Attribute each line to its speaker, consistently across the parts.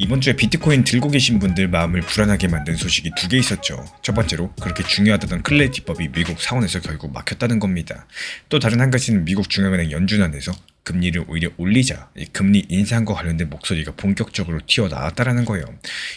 Speaker 1: 이번 주에 비트코인 들고 계신 분들 마음을 불안하게 만든 소식이 두 개 있었죠. 첫 번째로 그렇게 중요하다던 클래리티법이 미국 상원에서 결국 막혔다는 겁니다. 또 다른 한 가지는 미국 중앙은행 연준안에서 금리를 오히려 올리자 이 금리 인상과 관련된 목소리가 본격적으로 튀어나왔다라는 거예요.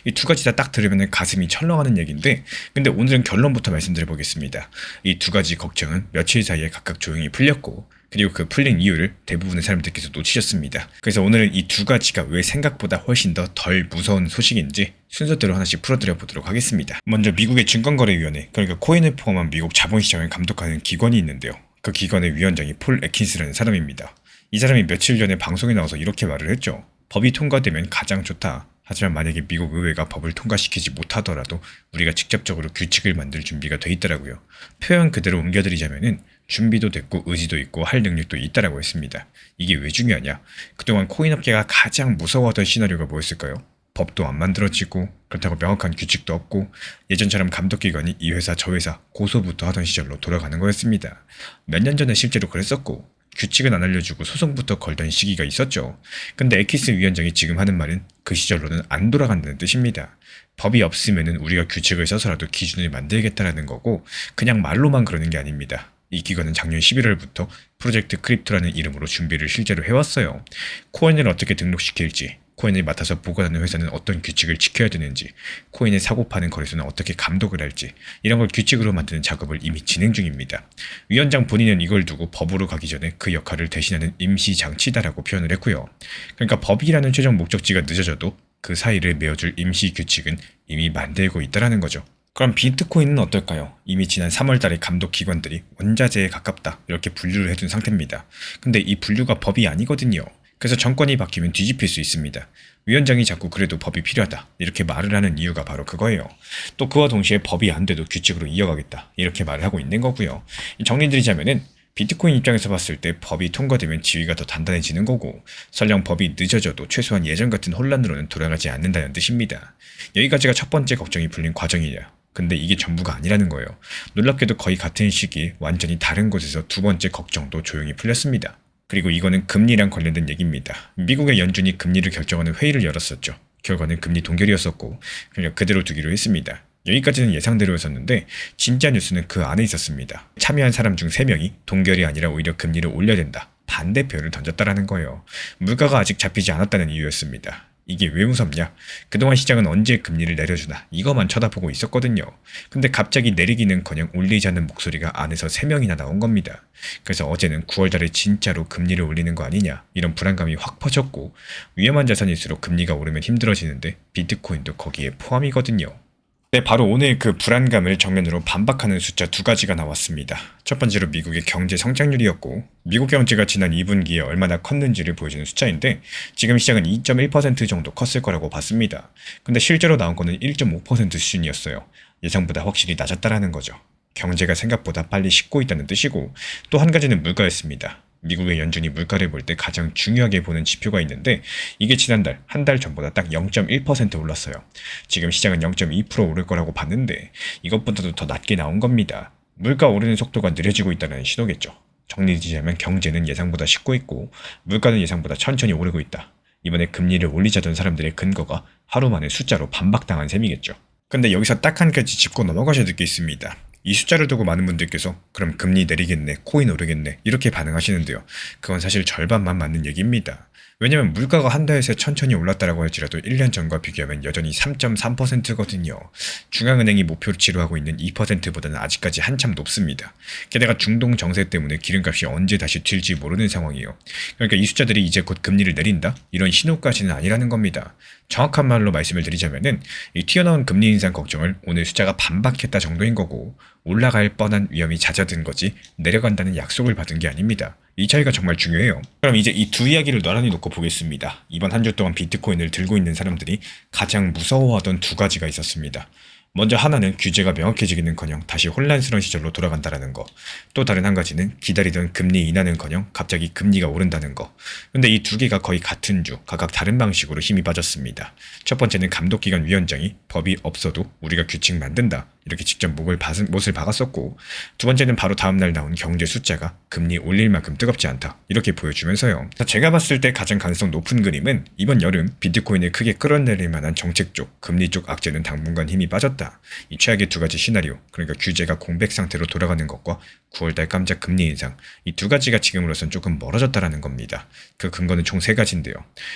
Speaker 1: 이 두 가지 다 딱 들으면 가슴이 철렁하는 얘기인데, 근데 오늘은 결론부터 말씀드려보겠습니다. 이 두 가지 걱정은 며칠 사이에 각각 조용히 풀렸고, 그리고 그 풀린 이유를 대부분의 사람들께서 놓치셨습니다. 그래서 오늘은 이 두 가지가 왜 생각보다 훨씬 더 덜 무서운 소식인지 순서대로 하나씩 풀어드려 보도록 하겠습니다. 먼저 미국의 증권거래위원회, 그러니까 코인을 포함한 미국 자본시장을 감독하는 기관이 있는데요. 그 기관의 위원장이 폴 애킨스라는 사람입니다. 이 사람이 며칠 전에 방송에 나와서 이렇게 말을 했죠. 법이 통과되면 가장 좋다. 하지만 만약에 미국 의회가 법을 통과시키지 못하더라도 우리가 직접적으로 규칙을 만들 준비가 돼 있더라고요. 표현 그대로 옮겨드리자면은 준비도 됐고 의지도 있고 할 능력도 있다라고 했습니다. 이게 왜 중요하냐? 그동안 코인업계가 가장 무서워하던 시나리오가 뭐였을까요? 법도 안 만들어지고 그렇다고 명확한 규칙도 없고 예전처럼 감독기관이 이 회사 저 회사 고소부터 하던 시절로 돌아가는 거였습니다. 몇 년 전에 실제로 그랬었고 규칙은 안 알려주고 소송부터 걸던 시기가 있었죠. 근데 에키스 위원장이 지금 하는 말은 그 시절로는 안 돌아간다는 뜻입니다. 법이 없으면은 우리가 규칙을 써서라도 기준을 만들겠다라는 거고 그냥 말로만 그러는 게 아닙니다. 이 기관은 작년 11월부터 프로젝트 크립토라는 이름으로 준비를 실제로 해왔어요. 코인을 어떻게 등록시킬지, 코인을 맡아서 보관하는 회사는 어떤 규칙을 지켜야 되는지, 코인을 사고 파는 거래소는 어떻게 감독을 할지, 이런 걸 규칙으로 만드는 작업을 이미 진행 중입니다. 위원장 본인은 이걸 두고 법으로 가기 전에 그 역할을 대신하는 임시장치다라고 표현을 했고요. 그러니까 법이라는 최종 목적지가 늦어져도 그 사이를 메워줄 임시 규칙은 이미 만들고 있다라는 거죠. 그럼 비트코인은 어떨까요? 이미 지난 3월달에 감독기관들이 원자재에 가깝다 이렇게 분류를 해둔 상태입니다. 근데 이 분류가 법이 아니거든요. 그래서 정권이 바뀌면 뒤집힐 수 있습니다. 위원장이 자꾸 그래도 법이 필요하다 이렇게 말을 하는 이유가 바로 그거예요. 또 그와 동시에 법이 안 돼도 규칙으로 이어가겠다 이렇게 말을 하고 있는 거고요. 정리드리자면은 비트코인 입장에서 봤을 때 법이 통과되면 지위가 더 단단해지는 거고 설령 법이 늦어져도 최소한 예전 같은 혼란으로는 돌아가지 않는다는 뜻입니다. 여기까지가 첫 번째 걱정이 풀린 과정이에요. 근데 이게 전부가 아니라는 거예요. 놀랍게도 거의 같은 시기에 완전히 다른 곳에서 두 번째 걱정도 조용히 풀렸습니다. 그리고 이거는 금리랑 관련된 얘기입니다. 미국의 연준이 금리를 결정하는 회의를 열었었죠. 결과는 금리 동결이었었고 그냥 그대로 두기로 했습니다. 여기까지는 예상대로였었는데 진짜 뉴스는 그 안에 있었습니다. 참여한 사람 중 3명이 동결이 아니라 오히려 금리를 올려야 된다. 반대표를 던졌다라는 거예요. 물가가 아직 잡히지 않았다는 이유였습니다. 이게 왜 무섭냐? 그동안 시장은 언제 금리를 내려주나 이거만 쳐다보고 있었거든요. 근데 갑자기 내리기는커녕 올리자는 목소리가 안에서 3명이나 나온 겁니다. 그래서 어제는 9월달에 진짜로 금리를 올리는 거 아니냐 이런 불안감이 확 퍼졌고 위험한 자산일수록 금리가 오르면 힘들어지는데 비트코인도 거기에 포함이거든요. 네, 바로 오늘 그 불안감을 정면으로 반박하는 숫자 두 가지가 나왔습니다. 첫 번째로 미국의 경제 성장률이었고 미국 경제가 지난 2분기에 얼마나 컸는지를 보여주는 숫자인데 지금 시장은 2.1% 정도 컸을 거라고 봤습니다. 근데 실제로 나온 거는 1.5% 수준이었어요. 예상보다 확실히 낮았다라는 거죠. 경제가 생각보다 빨리 식고 있다는 뜻이고 또 한 가지는 물가였습니다. 미국의 연준이 물가를 볼 때 가장 중요하게 보는 지표가 있는데 이게 지난달 한 달 전보다 딱 0.1% 올랐어요. 지금 시장은 0.2% 오를 거라고 봤는데 이것보다도 더 낮게 나온 겁니다. 물가 오르는 속도가 느려지고 있다는 신호겠죠. 정리지자면 경제는 예상보다 식고 있고 물가는 예상보다 천천히 오르고 있다. 이번에 금리를 올리자던 사람들의 근거가 하루 만에 숫자로 반박당한 셈이겠죠. 근데 여기서 딱 한 가지 짚고 넘어가셔야 될 게 있습니다. 이 숫자를 두고 많은 분들께서 그럼 금리 내리겠네, 코인 오르겠네 이렇게 반응하시는데요. 그건 사실 절반만 맞는 얘기입니다. 왜냐면 물가가 한 달 새 천천히 올랐다라고 할지라도 1년 전과 비교하면 여전히 3.3%거든요. 중앙은행이 목표치로 하고 있는 2%보다는 아직까지 한참 높습니다. 게다가 중동 정세 때문에 기름값이 언제 다시 튈지 모르는 상황이에요. 그러니까 이 숫자들이 이제 곧 금리를 내린다? 이런 신호까지는 아니라는 겁니다. 정확한 말로 말씀을 드리자면은 이 튀어나온 금리 인상 걱정을 오늘 숫자가 반박했다 정도인 거고 올라갈 뻔한 위험이 잦아든 거지 내려간다는 약속을 받은 게 아닙니다. 이 차이가 정말 중요해요. 그럼 이제 이 두 이야기를 나란히 놓고 보겠습니다. 이번 한 주 동안 비트코인을 들고 있는 사람들이 가장 무서워하던 두 가지가 있었습니다. 먼저 하나는 규제가 명확해지기는커녕 다시 혼란스러운 시절로 돌아간다는 거. 또 다른 한 가지는 기다리던 금리 인하는커녕 갑자기 금리가 오른다는 거. 근데 이 두 개가 거의 같은 주, 각각 다른 방식으로 힘이 빠졌습니다. 첫 번째는 감독기관 위원장이 법이 없어도 우리가 규칙 만든다. 이렇게 직접 못을 박았었고, 두 번째는 바로 다음날 나온 경제 숫자가 금리 올릴 만큼 뜨겁지 않다 이렇게 보여주면서요. 제가 봤을 때 가장 가능성 높은 그림은 이번 여름 비트코인을 크게 끌어내릴 만한 정책 쪽, 금리 쪽 악재는 당분간 힘이 빠졌다. 이 최악의 두 가지 시나리오, 그러니까 규제가 공백 상태로 돌아가는 것과 9월달 깜짝 금리 인상, 이 두 가지가 지금으로선 조금 멀어졌다라는 겁니다. 그 근거는 총 세 가지인데요.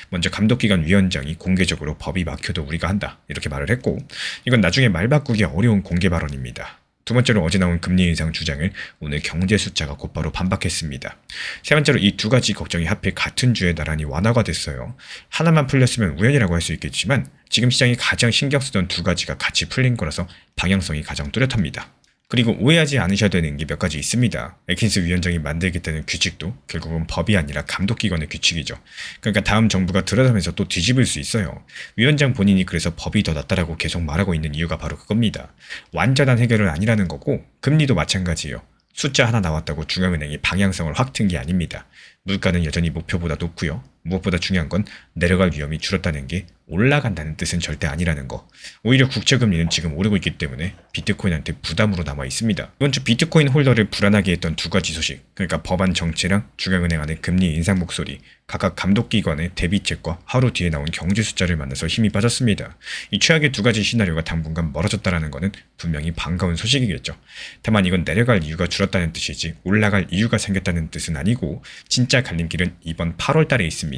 Speaker 1: 먼저 감독기관 위원장이 공개적으로 법이 막혀도 우리가 한다 이렇게 말을 했고, 이건 나중에 말 바꾸기 어려운 공개 발언입니다. 두 번째로 어제 나온 금리 인상 주장을 오늘 경제 숫자가 곧바로 반박했습니다. 세 번째로 이 두 가지 걱정이 하필 같은 주에 나란히 완화가 됐어요. 하나만 풀렸으면 우연이라고 할 수 있겠지만 지금 시장이 가장 신경 쓰던 두 가지가 같이 풀린 거라서 방향성이 가장 뚜렷합니다. 그리고 오해하지 않으셔야 되는 게 몇 가지 있습니다. 애킨스 위원장이 만들겠다는 규칙도 결국은 법이 아니라 감독기관의 규칙이죠. 그러니까 다음 정부가 들어서면서 또 뒤집을 수 있어요. 위원장 본인이 그래서 법이 더 낫다라고 계속 말하고 있는 이유가 바로 그겁니다. 완전한 해결은 아니라는 거고, 금리도 마찬가지예요. 숫자 하나 나왔다고 중앙은행이 방향성을 확 튼 게 아닙니다. 물가는 여전히 목표보다 높고요. 무엇보다 중요한 건 내려갈 위험이 줄었다는 게 올라간다는 뜻은 절대 아니라는 거. 오히려 국채금리는 지금 오르고 있기 때문에 비트코인한테 부담으로 남아 있습니다. 이번 주 비트코인 홀더를 불안하게 했던 두 가지 소식, 그러니까 법안 정체랑 중앙은행 안의 금리 인상 목소리, 각각 감독기관의 대비책과 하루 뒤에 나온 경제 숫자를 만나서 힘이 빠졌습니다. 이 최악의 두 가지 시나리오가 당분간 멀어졌다는 것은 분명히 반가운 소식이겠죠. 다만 이건 내려갈 이유가 줄었다는 뜻이지 올라갈 이유가 생겼다는 뜻은 아니고, 진짜 갈림길은 이번 8월 달에 있습니다.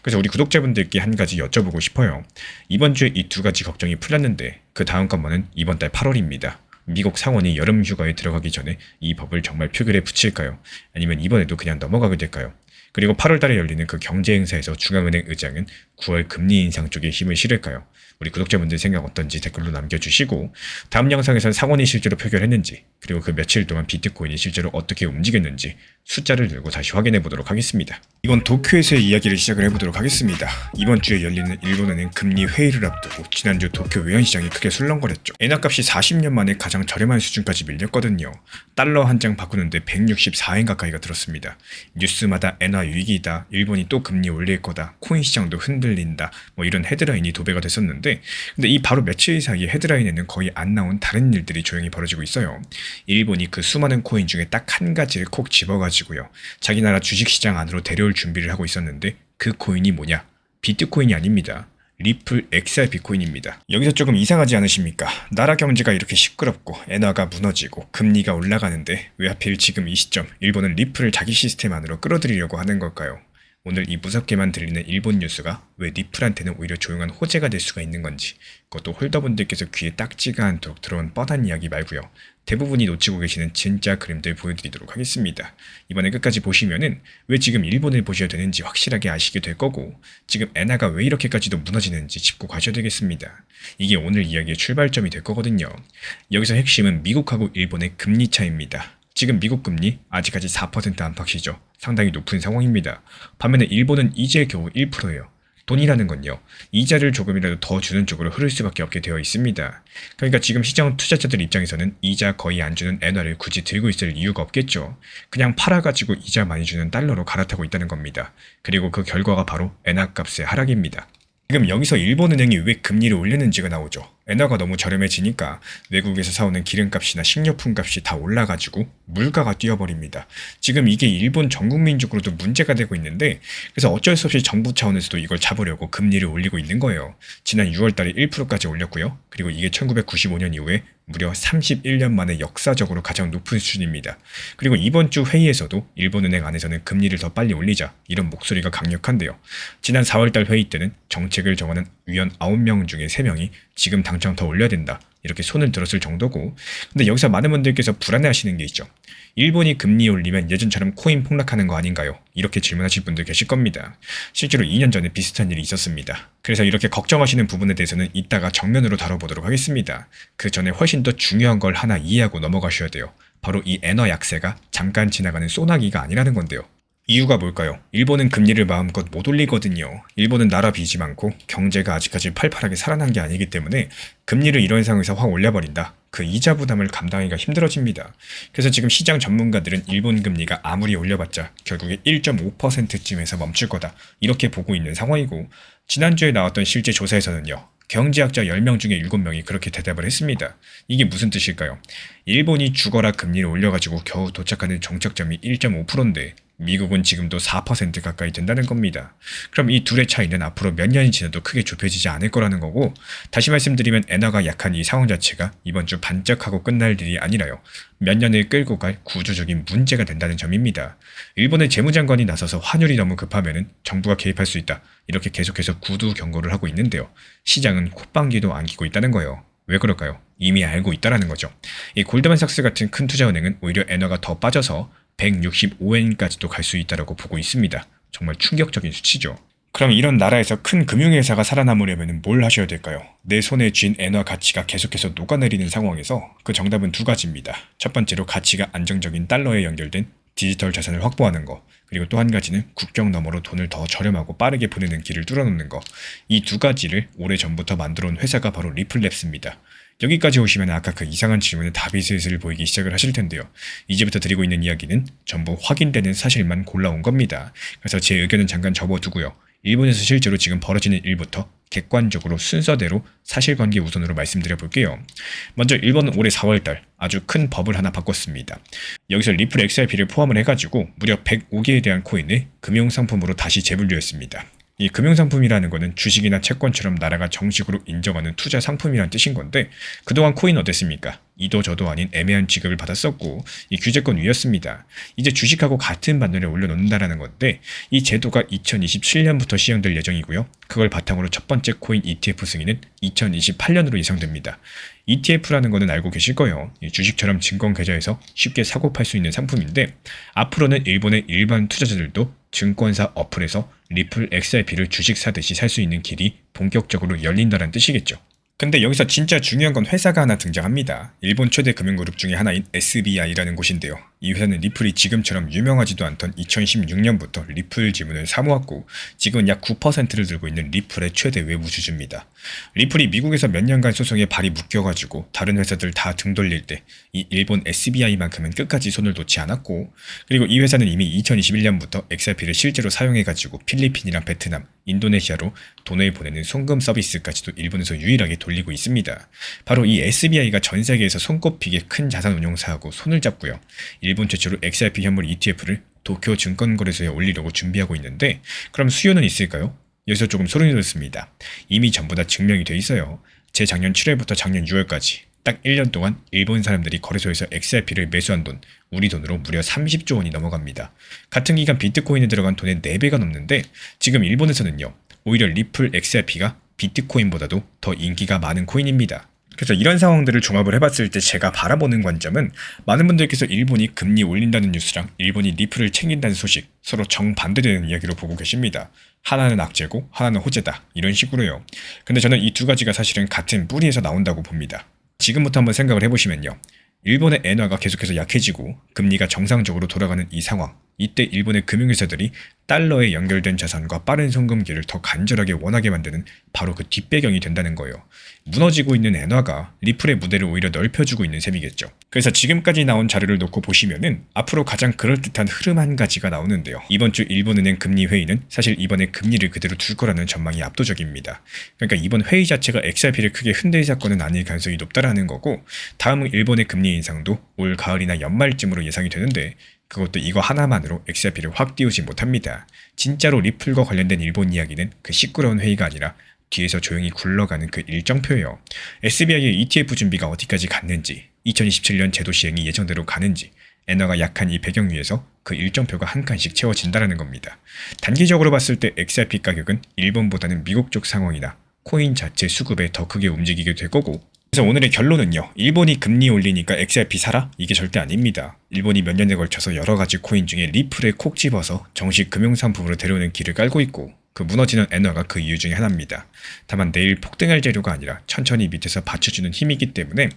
Speaker 1: 그래서 우리 구독자분들께 한 가지 여쭤보고 싶어요. 이번 주에 이 두 가지 걱정이 풀렸는데 그 다음 건만은 이번 달 8월입니다. 미국 상원이 여름 휴가에 들어가기 전에 이 법을 정말 표결에 붙일까요? 아니면 이번에도 그냥 넘어가게 될까요? 그리고 8월 달에 열리는 그 경제 행사에서 중앙은행 의장은 9월 금리 인상 쪽에 힘을 실을까요? 우리 구독자분들 생각 어떤지 댓글로 남겨주시고, 다음 영상에서는 상원이 실제로 표결했는지, 그리고 그 며칠 동안 비트코인이 실제로 어떻게 움직였는지 숫자를 들고 다시 확인해 보도록 하겠습니다. 이번 도쿄에서의 이야기를 시작을 해보도록 하겠습니다. 이번 주에 열리는 일본은행 금리 회의를 앞두고 지난주 도쿄 외환시장이 크게 술렁거렸죠. 엔화값이 40년 만에 가장 저렴한 수준까지 밀렸거든요. 달러 한 장 바꾸는데 164엔 가까이가 들었습니다. 뉴스마다 엔화 위기다, 일본이 또 금리 올릴 거다, 코인 시장도 흔들린다, 뭐 이런 헤드라인이 도배가 됐었는데, 근데 이 바로 며칠 사이에 헤드라인에는 거의 안 나온 다른 일들이 조용히 벌어지고 있어요. 일본이 그 수많은 코인 중에 딱 한 가지를 콕 집어가지고요, 자기 나라 주식시장 안으로 데려올 준비를 하고 있었는데, 그 코인이 뭐냐? 비트코인이 아닙니다. 리플 XRP 코인입니다. 여기서 조금 이상하지 않으십니까? 나라 경제가 이렇게 시끄럽고 엔화가 무너지고 금리가 올라가는데 왜 하필 지금 이 시점 일본은 리플을 자기 시스템 안으로 끌어들이려고 하는 걸까요? 오늘 이 무섭게만 들리는 일본 뉴스가 왜 리플한테는 오히려 조용한 호재가 될 수가 있는 건지, 그것도 홀더분들께서 귀에 딱지가 않도록 들어온 뻔한 이야기 말고요, 대부분이 놓치고 계시는 진짜 그림들 보여드리도록 하겠습니다. 이번에 끝까지 보시면은 왜 지금 일본을 보셔야 되는지 확실하게 아시게 될 거고, 지금 엔화가 왜 이렇게까지도 무너지는지 짚고 가셔야 되겠습니다. 이게 오늘 이야기의 출발점이 될 거거든요. 여기서 핵심은 미국하고 일본의 금리 차이입니다. 지금 미국 금리 아직까지 4% 안팎이죠. 상당히 높은 상황입니다. 반면에 일본은 이제 겨우 1%예요. 돈이라는 건요, 이자를 조금이라도 더 주는 쪽으로 흐를 수밖에 없게 되어 있습니다. 그러니까 지금 시장 투자자들 입장에서는 이자 거의 안 주는 엔화를 굳이 들고 있을 이유가 없겠죠. 그냥 팔아가지고 이자 많이 주는 달러로 갈아타고 있다는 겁니다. 그리고 그 결과가 바로 엔화 값의 하락입니다. 지금 여기서 일본은행이 왜 금리를 올렸는지가 나오죠. 엔화가 너무 저렴해지니까 외국에서 사오는 기름값이나 식료품값이 다 올라가지고 물가가 뛰어버립니다. 지금 이게 일본 전 국민적으로도 문제가 되고 있는데, 그래서 어쩔 수 없이 정부 차원에서도 이걸 잡으려고 금리를 올리고 있는 거예요. 지난 6월달에 1%까지 올렸고요. 그리고 이게 1995년 이후에 무려 31년 만에 역사적으로 가장 높은 수준입니다. 그리고 이번 주 회의에서도 일본은행 안에서는 금리를 더 빨리 올리자 이런 목소리가 강력한데요. 지난 4월달 회의 때는 정책을 정하는 위원 9명 중에 3명이 지금 당장 더 올려야 된다 이렇게 손을 들었을 정도고, 근데 여기서 많은 분들께서 불안해하시는 게 있죠. 일본이 금리 올리면 예전처럼 코인 폭락하는 거 아닌가요? 이렇게 질문하실 분들 계실 겁니다. 실제로 2년 전에 비슷한 일이 있었습니다. 그래서 이렇게 걱정하시는 부분에 대해서는 이따가 정면으로 다뤄보도록 하겠습니다. 그 전에 훨씬 더 중요한 걸 하나 이해하고 넘어가셔야 돼요. 바로 이 엔화 약세가 잠깐 지나가는 소나기가 아니라는 건데요. 이유가 뭘까요? 일본은 금리를 마음껏 못 올리거든요. 일본은 나라 빚이 많고 경제가 아직까지 팔팔하게 살아난 게 아니기 때문에 금리를 이런 상황에서 확 올려버린다. 그 이자 부담을 감당하기가 힘들어집니다. 그래서 지금 시장 전문가들은 일본 금리가 아무리 올려봤자 결국에 1.5%쯤에서 멈출 거다. 이렇게 보고 있는 상황이고, 지난주에 나왔던 실제 조사에서는요, 경제학자 10명 중에 7명이 그렇게 대답을 했습니다. 이게 무슨 뜻일까요? 일본이 죽어라 금리를 올려가지고 겨우 도착하는 정착점이 1.5%인데 미국은 지금도 4% 가까이 된다는 겁니다. 그럼 이 둘의 차이는 앞으로 몇 년이 지나도 크게 좁혀지지 않을 거라는 거고, 다시 말씀드리면 엔화가 약한 이 상황 자체가 이번 주 반짝하고 끝날 일이 아니라요, 몇 년을 끌고 갈 구조적인 문제가 된다는 점입니다. 일본의 재무장관이 나서서 환율이 너무 급하면은 정부가 개입할 수 있다, 이렇게 계속해서 구두 경고를 하고 있는데요, 시장은 콧방귀도 안기고 있다는 거예요. 왜 그럴까요? 이미 알고 있다라는 거죠. 이 골드만삭스 같은 큰 투자은행은 오히려 엔화가 더 빠져서 165엔까지도 갈 수 있다고 보고 있습니다. 정말 충격적인 수치죠. 그럼 이런 나라에서 큰 금융회사가 살아남으려면 뭘 하셔야 될까요? 내 손에 쥔 엔화 가치가 계속해서 녹아내리는 상황에서 그 정답은 두 가지입니다. 첫 번째로 가치가 안정적인 달러에 연결된 디지털 자산을 확보하는 거, 그리고 또 한 가지는 국경 너머로 돈을 더 저렴하고 빠르게 보내는 길을 뚫어놓는 거. 이 두 가지를 오래전부터 만들어 온 회사가 바로 리플랩스입니다. 여기까지 오시면 아까 그 이상한 질문에 답이 슬슬 보이기 시작을 하실 텐데요. 이제부터 드리고 있는 이야기는 전부 확인되는 사실만 골라온 겁니다. 그래서 제 의견은 잠깐 접어두고요, 일본에서 실제로 지금 벌어지는 일부터 객관적으로 순서대로 사실관계 우선으로 말씀드려 볼게요. 먼저 일본은 올해 4월달 아주 큰 법을 하나 바꿨습니다. 여기서 리플 XRP를 포함을 해가지고 무려 105개에 대한 코인을 금융상품으로 다시 재분류했습니다. 이 금융상품이라는 거는 주식이나 채권처럼 나라가 정식으로 인정하는 투자 상품이란 뜻인 건데, 그동안 코인 어땠습니까? 이도 저도 아닌 애매한 취급을 받았었고 이 규제권 위였습니다. 이제 주식하고 같은 반열에 올려놓는다라는 건데, 이 제도가 2027년부터 시행될 예정이고요. 그걸 바탕으로 첫 번째 코인 ETF 승인은 2028년으로 예상됩니다. ETF라는 거는 알고 계실 거예요. 주식처럼 증권 계좌에서 쉽게 사고 팔 수 있는 상품인데, 앞으로는 일본의 일반 투자자들도 증권사 어플에서 리플 XRP를 주식 사듯이 살 수 있는 길이 본격적으로 열린다는 뜻이겠죠. 근데 여기서 진짜 중요한 건 회사가 하나 등장합니다. 일본 최대 금융그룹 중에 하나인 SBI라는 곳인데요. 이 회사는 리플이 지금처럼 유명하지도 않던 2016년부터 리플 지분을 사모았고 지금은 약 9%를 들고 있는 리플의 최대 외부 주주입니다. 리플이 미국에서 몇 년간 소송에 발이 묶여가지고 다른 회사들 다 등 돌릴 때 이 일본 SBI만큼은 끝까지 손을 놓지 않았고, 그리고 이 회사는 이미 2021년부터 XRP를 실제로 사용해가지고 필리핀이랑 베트남, 인도네시아로 돈을 보내는 송금 서비스까지도 일본에서 유일하게 돌리고 있습니다. 바로 이 SBI가 전 세계에서 손꼽히게 큰 자산 운용사하고 손을 잡고요, 일본 최초로 XRP 현물 ETF를 도쿄 증권거래소에 올리려고 준비하고 있는데, 그럼 수요는 있을까요? 여기서 조금 소름이 돋습니다. 이미 전부 다 증명이 돼 있어요. 재작년 7월부터 작년 6월까지 딱 1년 동안 일본 사람들이 거래소에서 XRP를 매수한 돈, 우리 돈으로 무려 30조 원이 넘어갑니다. 같은 기간 비트코인에 들어간 돈의 4배가 넘는데, 지금 일본에서는요, 오히려 리플 XRP가 비트코인보다도 더 인기가 많은 코인입니다. 그래서 이런 상황들을 종합을 해봤을 때 제가 바라보는 관점은, 많은 분들께서 일본이 금리 올린다는 뉴스랑 일본이 리플을 챙긴다는 소식, 서로 정반대되는 이야기로 보고 계십니다. 하나는 악재고 하나는 호재다, 이런 식으로요. 근데 저는 이 두 가지가 사실은 같은 뿌리에서 나온다고 봅니다. 지금부터 한번 생각을 해보시면요, 일본의 엔화가 계속해서 약해지고 금리가 정상적으로 돌아가는 이 상황, 이때 일본의 금융회사들이 달러에 연결된 자산과 빠른 송금기를 더 간절하게 원하게 만드는 바로 그 뒷배경이 된다는 거예요. 무너지고 있는 엔화가 리플의 무대를 오히려 넓혀주고 있는 셈이겠죠. 그래서 지금까지 나온 자료를 놓고 보시면은 앞으로 가장 그럴듯한 흐름 한 가지가 나오는데요. 이번 주 일본은행 금리 회의는 사실 이번에 금리를 그대로 둘 거라는 전망이 압도적입니다. 그러니까 이번 회의 자체가 XRP를 크게 흔들 사건은 아닐 가능성이 높다라는 거고, 다음은 일본의 금리 인상도 올 가을이나 연말쯤으로 예상이 되는데, 그것도 이거 하나만으로 XRP를 확 띄우지 못합니다. 진짜로 리플과 관련된 일본 이야기는 그 시끄러운 회의가 아니라 뒤에서 조용히 굴러가는 그 일정표예요. SBI의 ETF 준비가 어디까지 갔는지, 2027년 제도 시행이 예정대로 가는지, 엔화가 약한 이 배경 위에서 그 일정표가 한 칸씩 채워진다는 겁니다. 단기적으로 봤을 때 XRP 가격은 일본보다는 미국 쪽 상황이나 코인 자체 수급에 더 크게 움직이게 될 거고, 그래서 오늘의 결론은요, 일본이 금리 올리니까 XRP 사라? 이게 절대 아닙니다. 일본이 몇 년에 걸쳐서 여러 가지 코인 중에 리플에 콕 집어서 정식 금융상품으로 데려오는 길을 깔고 있고, 그 무너지는 엔화가 그 이유 중에 하나입니다. 다만 내일 폭등할 재료가 아니라 천천히 밑에서 받쳐주는 힘이기 때문에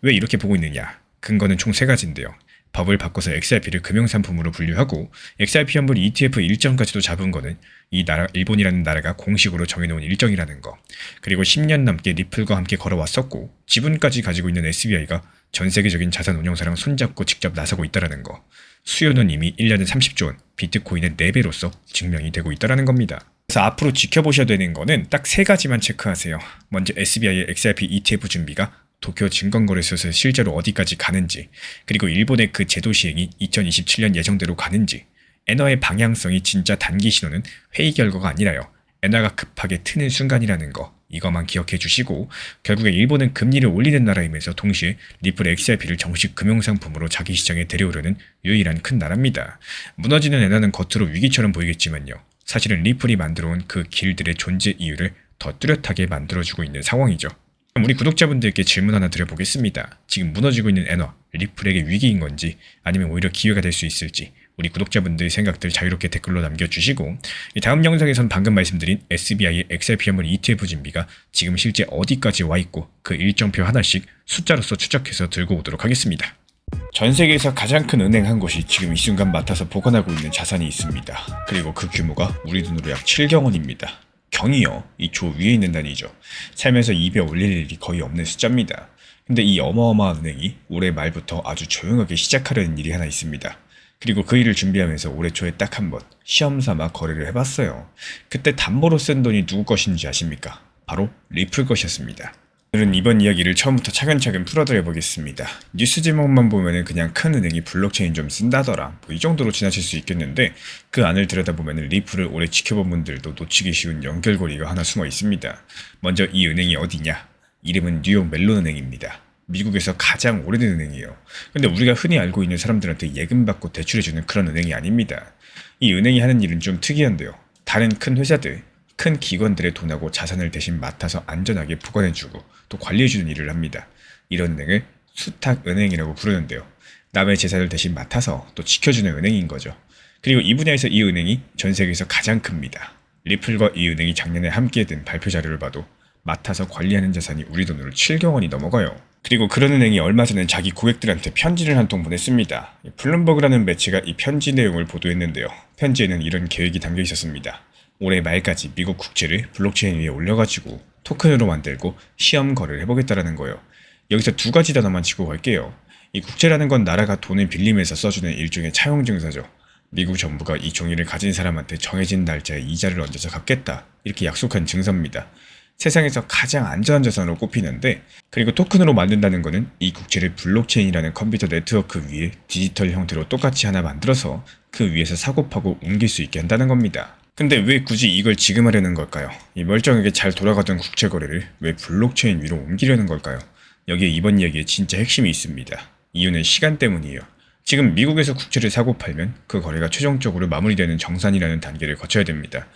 Speaker 1: 왜 이렇게 보고 있느냐? 근거는 총 3가지인데요. 법을 바꿔서 XRP를 금융상품으로 분류하고 XRP 현물 ETF 일정까지도 잡은 거는 이 나라, 일본이라는 나라가 공식으로 정해놓은 일정이라는 거, 그리고 10년 넘게 리플과 함께 걸어왔었고 지분까지 가지고 있는 SBI가 전 세계적인 자산 운용사랑 손잡고 직접 나서고 있다는 거, 수요는 이미 1년에 30조 원, 비트코인의 4배로서 증명이 되고 있다는 겁니다. 그래서 앞으로 지켜보셔야 되는 거는 딱 세 가지만 체크하세요. 먼저 SBI의 XRP ETF 준비가 도쿄 증권거래소에서 실제로 어디까지 가는지, 그리고 일본의 그 제도 시행이 2027년 예정대로 가는지, 엔화의 방향성이 진짜 단기 신호는 회의 결과가 아니라요. 엔화가 급하게 트는 순간이라는 거, 이것만 기억해 주시고, 결국에 일본은 금리를 올리는 나라이면서 동시에 리플의 XRP를 정식 금융상품으로 자기 시장에 데려오려는 유일한 큰 나라입니다. 무너지는 엔화는 겉으로 위기처럼 보이겠지만요. 사실은 리플이 만들어온 그 길들의 존재 이유를 더 뚜렷하게 만들어주고 있는 상황이죠. 우리 구독자분들께 질문 하나 드려보겠습니다. 지금 무너지고 있는 엔화, 리플에게 위기인 건지 아니면 오히려 기회가 될 수 있을지 우리 구독자분들의 생각들 자유롭게 댓글로 남겨주시고, 이 다음 영상에선 방금 말씀드린 SBI의 XRP 현물 ETF 준비가 지금 실제 어디까지 와 있고 그 일정표 하나씩 숫자로서 추적해서 들고 오도록 하겠습니다. 전 세계에서 가장 큰 은행 한 곳이 지금 이 순간 맡아서 보관하고 있는 자산이 있습니다. 그리고 그 규모가 우리 돈으로 약 7경 원입니다. 경이요, 이 조 위에 있는 단위죠. 살면서 입에 올릴 일이 거의 없는 숫자입니다. 근데 이 어마어마한 은행이 올해 말부터 아주 조용하게 시작하려는 일이 하나 있습니다. 그리고 그 일을 준비하면서 올해 초에 딱 한 번 시험 삼아 거래를 해봤어요. 그때 담보로 쓴 돈이 누구 것인지 아십니까? 바로 리플 것이었습니다. 오늘은 이번 이야기를 처음부터 차근차근 풀어드려 보겠습니다. 뉴스 제목만 보면은 그냥 큰 은행이 블록체인 좀 쓴다더라, 이 정도로 지나칠 수 있겠는데, 그 안을 들여다보면 리플을 오래 지켜본 분들도 놓치기 쉬운 연결고리가 하나 숨어 있습니다. 먼저 이 은행이 어디냐? 이름은 뉴욕 멜론 은행입니다. 미국에서 가장 오래된 은행이에요. 근데 우리가 흔히 알고 있는 사람들한테 예금받고 대출해주는 그런 은행이 아닙니다. 이 은행이 하는 일은 좀 특이한데요. 다른 큰 회사들, 큰 기관들의 돈하고 자산을 대신 맡아서 안전하게 보관해주고 또 관리해주는 일을 합니다. 이런 은행을 수탁은행이라고 부르는데요. 남의 재산을 대신 맡아서 또 지켜주는 은행인 거죠. 그리고 이 분야에서 이 은행이 전 세계에서 가장 큽니다. 리플과 이 은행이 작년에 함께 든 발표 자료를 봐도 맡아서 관리하는 자산이 우리 돈으로 7경 원이 넘어가요. 그리고 그런 은행이 얼마 전에 자기 고객들한테 편지를 한 통 보냈습니다. 블룸버그라는 매체가 이 편지 내용을 보도했는데요. 편지에는 이런 계획이 담겨 있었습니다. 올해 말까지 미국 국채를 블록체인 위에 올려가지고 토큰으로 만들고 시험 거래를 해보겠다라는 거예요. 여기서 두 가지 단어만 짚고 갈게요. 이 국채라는 건 나라가 돈을 빌리면서 써주는 일종의 차용 증서죠. 미국 정부가 이 종이를 가진 사람한테 정해진 날짜에 이자를 얹어서 갚겠다, 이렇게 약속한 증서입니다. 세상에서 가장 안전한 자산으로 꼽히는데, 그리고 토큰으로 만든다는 거는 이 국채를 블록체인이라는 컴퓨터 네트워크 위에 디지털 형태로 똑같이 하나 만들어서 그 위에서 사고파고 옮길 수 있게 한다는 겁니다. 근데 왜 굳이 이걸 지금 하려는 걸까요? 이 멀쩡하게 잘 돌아가던 국채 거래를 왜 블록체인 위로 옮기려는 걸까요? 여기에 이번 이야기에 진짜 핵심이 있습니다. 이유는 시간 때문이에요. 지금 미국에서 국채를 사고 팔면 그 거래가 최종적으로 마무리되는 정산이라는 단계를 거쳐야 됩니다.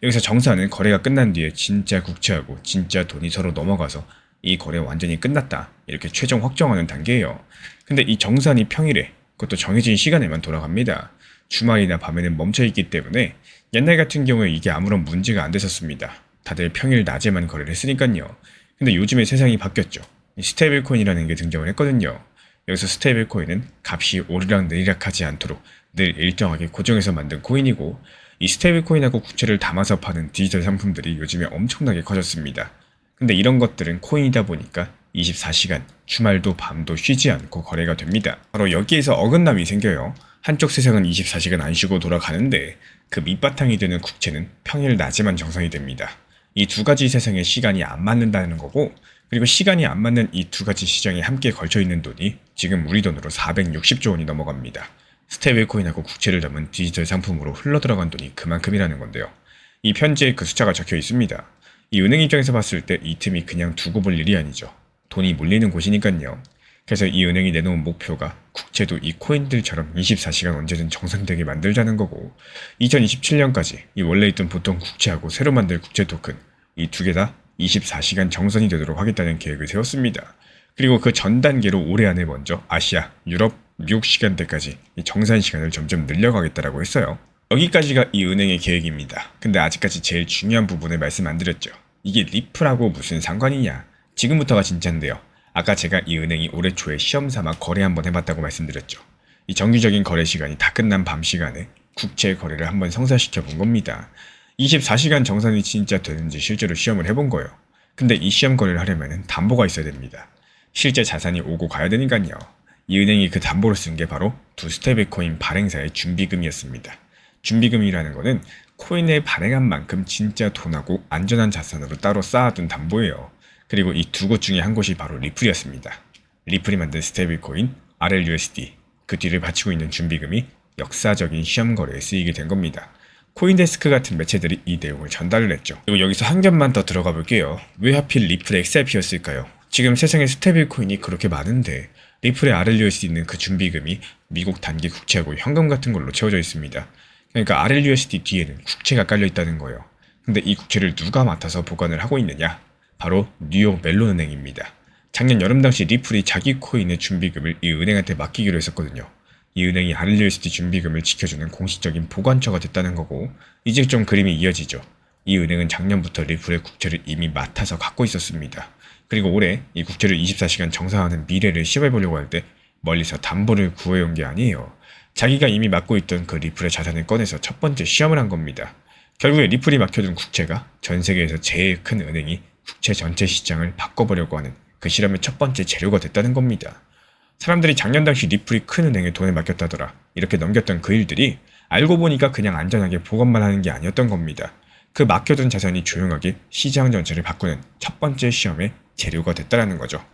Speaker 1: 여기서 정산은 거래가 끝난 뒤에 진짜 국채하고 진짜 돈이 서로 넘어가서 이 거래 완전히 끝났다, 이렇게 최종 확정하는 단계예요. 근데 이 정산이 평일에, 그것도 정해진 시간에만 돌아갑니다. 주말이나 밤에는 멈춰있기 때문에 옛날 같은 경우에 이게 아무런 문제가 안 됐었습니다. 다들 평일 낮에만 거래를 했으니까요. 근데 요즘에 세상이 바뀌었죠. 스테이블 코인이라는 게 등장을 했거든요. 여기서 스테이블 코인은 값이 오르락 내리락 하지 않도록 늘 일정하게 고정해서 만든 코인이고, 이 스테이블 코인하고 국채를 담아서 파는 디지털 상품들이 요즘에 엄청나게 커졌습니다. 근데 이런 것들은 코인이다 보니까 24시간, 주말도 밤도 쉬지 않고 거래가 됩니다. 바로 여기에서 어긋남이 생겨요. 한쪽 세상은 24시간 안 쉬고 돌아가는데 그 밑바탕이 되는 국채는 평일 낮에만 정산이 됩니다. 이 두 가지 세상의 시간이 안 맞는다는 거고, 그리고 시간이 안 맞는 이 두 가지 시장에 함께 걸쳐있는 돈이 지금 우리 돈으로 460조 원이 넘어갑니다. 스테이블 코인하고 국채를 담은 디지털 상품으로 흘러들어간 돈이 그만큼이라는 건데요. 이 편지에 그 숫자가 적혀 있습니다. 이 은행 입장에서 봤을 때 이 틈이 그냥 두고 볼 일이 아니죠. 돈이 몰리는 곳이니까요. 그래서 이 은행이 내놓은 목표가 국채도 이 코인들처럼 24시간 언제든 정산되게 만들자는 거고, 2027년까지 이 원래 있던 보통 국채하고 새로 만들 국채 토큰, 이 두 개 다 24시간 정산이 되도록 하겠다는 계획을 세웠습니다. 그리고 그 전 단계로 올해 안에 먼저 아시아, 유럽, 미국 시간대까지 이 정산 시간을 점점 늘려가겠다라고 했어요. 여기까지가 이 은행의 계획입니다. 근데 아직까지 제일 중요한 부분을 말씀 안 드렸죠. 이게 리플하고 무슨 상관이냐? 지금부터가 진짜인데요. 아까 제가 이 은행이 올해 초에 시험 삼아 거래 한번 해봤다고 말씀드렸죠. 이 정규적인 거래 시간이 다 끝난 밤 시간에 국채 거래를 한번 성사시켜 본 겁니다. 24시간 정산이 진짜 되는지 실제로 시험을 해본 거예요. 근데 이 시험 거래를 하려면 담보가 있어야 됩니다. 실제 자산이 오고 가야 되니까요. 이 은행이 그 담보를 쓴 게 바로 두 스테이블 코인 발행사의 준비금이었습니다. 준비금이라는 거는 코인에 발행한 만큼 진짜 돈하고 안전한 자산으로 따로 쌓아둔 담보예요. 그리고 이 두 곳 중에 한 곳이 바로 리플이었습니다. 리플이 만든 스테이블 코인 RLUSD, 그 뒤를 바치고 있는 준비금이 역사적인 시험 거래에 쓰이게 된 겁니다. 코인데스크 같은 매체들이 이 내용을 전달을 했죠. 그리고 여기서 한 겹만 더 들어가 볼게요. 왜 하필 리플의 XRP였을까요? 지금 세상에 스테이블 코인이 그렇게 많은데 리플의 RLUSD는 그 준비금이 미국 단기 국채하고 현금 같은 걸로 채워져 있습니다. 그러니까 RLUSD 뒤에는 국채가 깔려 있다는 거예요. 근데 이 국채를 누가 맡아서 보관을 하고 있느냐? 바로 뉴욕 멜론은행입니다. 작년 여름 당시 리플이 자기 코인의 준비금을 이 은행한테 맡기기로 했었거든요. 이 은행이 RLUSD 준비금을 지켜주는 공식적인 보관처가 됐다는 거고, 이제 좀 그림이 이어지죠. 이 은행은 작년부터 리플의 국채를 이미 맡아서 갖고 있었습니다. 그리고 올해 이 국채를 24시간 정상화하는 미래를 시험해보려고 할 때 멀리서 담보를 구해온 게 아니에요. 자기가 이미 맡고 있던 그 리플의 자산을 꺼내서 첫 번째 시험을 한 겁니다. 결국에 리플이 맡겨둔 국채가 전 세계에서 제일 큰 은행이 국채 전체 시장을 바꿔보려고 하는 그 실험의 첫 번째 재료가 됐다는 겁니다. 사람들이 작년 당시 리플이 큰 은행에 돈을 맡겼다더라 이렇게 넘겼던 그 일들이 알고 보니까 그냥 안전하게 보관만 하는 게 아니었던 겁니다. 그 맡겨둔 자산이 조용하게 시장 전체를 바꾸는 첫 번째 시험의 재료가 됐다는 거죠.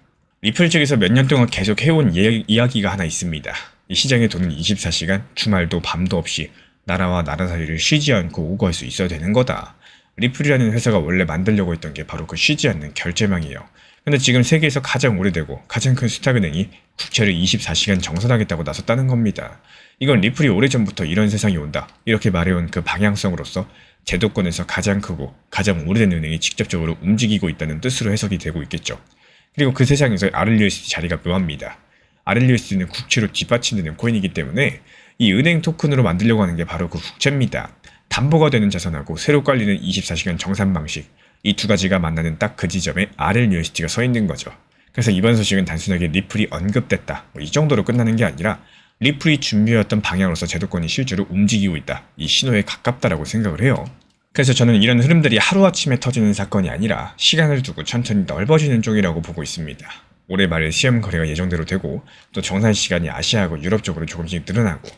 Speaker 1: 리플 측에서 몇 년 동안 계속 해온 이야기가 하나 있습니다. 이 시장의 돈은 24시간 주말도 밤도 없이 나라와 나라 사이를 쉬지 않고 오고 갈 수 있어야 되는 거다. 리플이라는 회사가 원래 만들려고 했던 게 바로 그 쉬지 않는 결제망이에요. 근데 지금 세계에서 가장 오래되고 가장 큰 수탁은행이 국채를 24시간 정산하겠다고 나섰다는 겁니다. 이건 리플이 오래전부터 이런 세상이 온다 이렇게 말해온 그 방향성으로서 제도권에서 가장 크고 가장 오래된 은행이 직접적으로 움직이고 있다는 뜻으로 해석이 되고 있겠죠. 그리고 그 세상에서 RLUSD 자리가 묘합니다. RLUSD는 국채로 뒷받침되는 코인이기 때문에 이 은행 토큰으로 만들려고 하는 게 바로 그 국채입니다. 담보가 되는 자산하고 새로 깔리는 24시간 정산 방식, 이 두 가지가 만나는 딱 그 지점에 RLUSD가 서 있는 거죠. 그래서 이번 소식은 단순하게 리플이 언급됐다 이 정도로 끝나는 게 아니라 리플이 준비해왔던 방향으로서 제도권이 실제로 움직이고 있다, 이 신호에 가깝다라고 생각을 해요. 그래서 저는 이런 흐름들이 하루아침에 터지는 사건이 아니라 시간을 두고 천천히 넓어지는 쪽이라고 보고 있습니다. 올해 말에 시험 거래가 예정대로 되고 또 정산 시간이 아시아하고 유럽 쪽으로 조금씩 늘어나고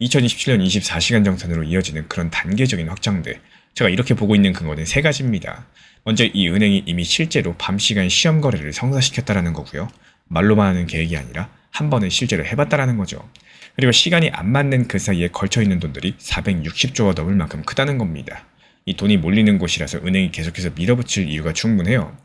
Speaker 1: 2027년 24시간 정산으로 이어지는 그런 단계적인 확장들, 제가 이렇게 보고 있는 근거는 세 가지입니다. 먼저 이 은행이 이미 실제로 밤 시간 시험 거래를 성사시켰다라는 거고요. 말로만 하는 계획이 아니라 한 번은 실제로 해봤다라는 거죠. 그리고 시간이 안 맞는 그 사이에 걸쳐있는 돈들이 460조가 넘을 만큼 크다는 겁니다. 이 돈이 몰리는 곳이라서 은행이 계속해서 밀어붙일 이유가 충분해요.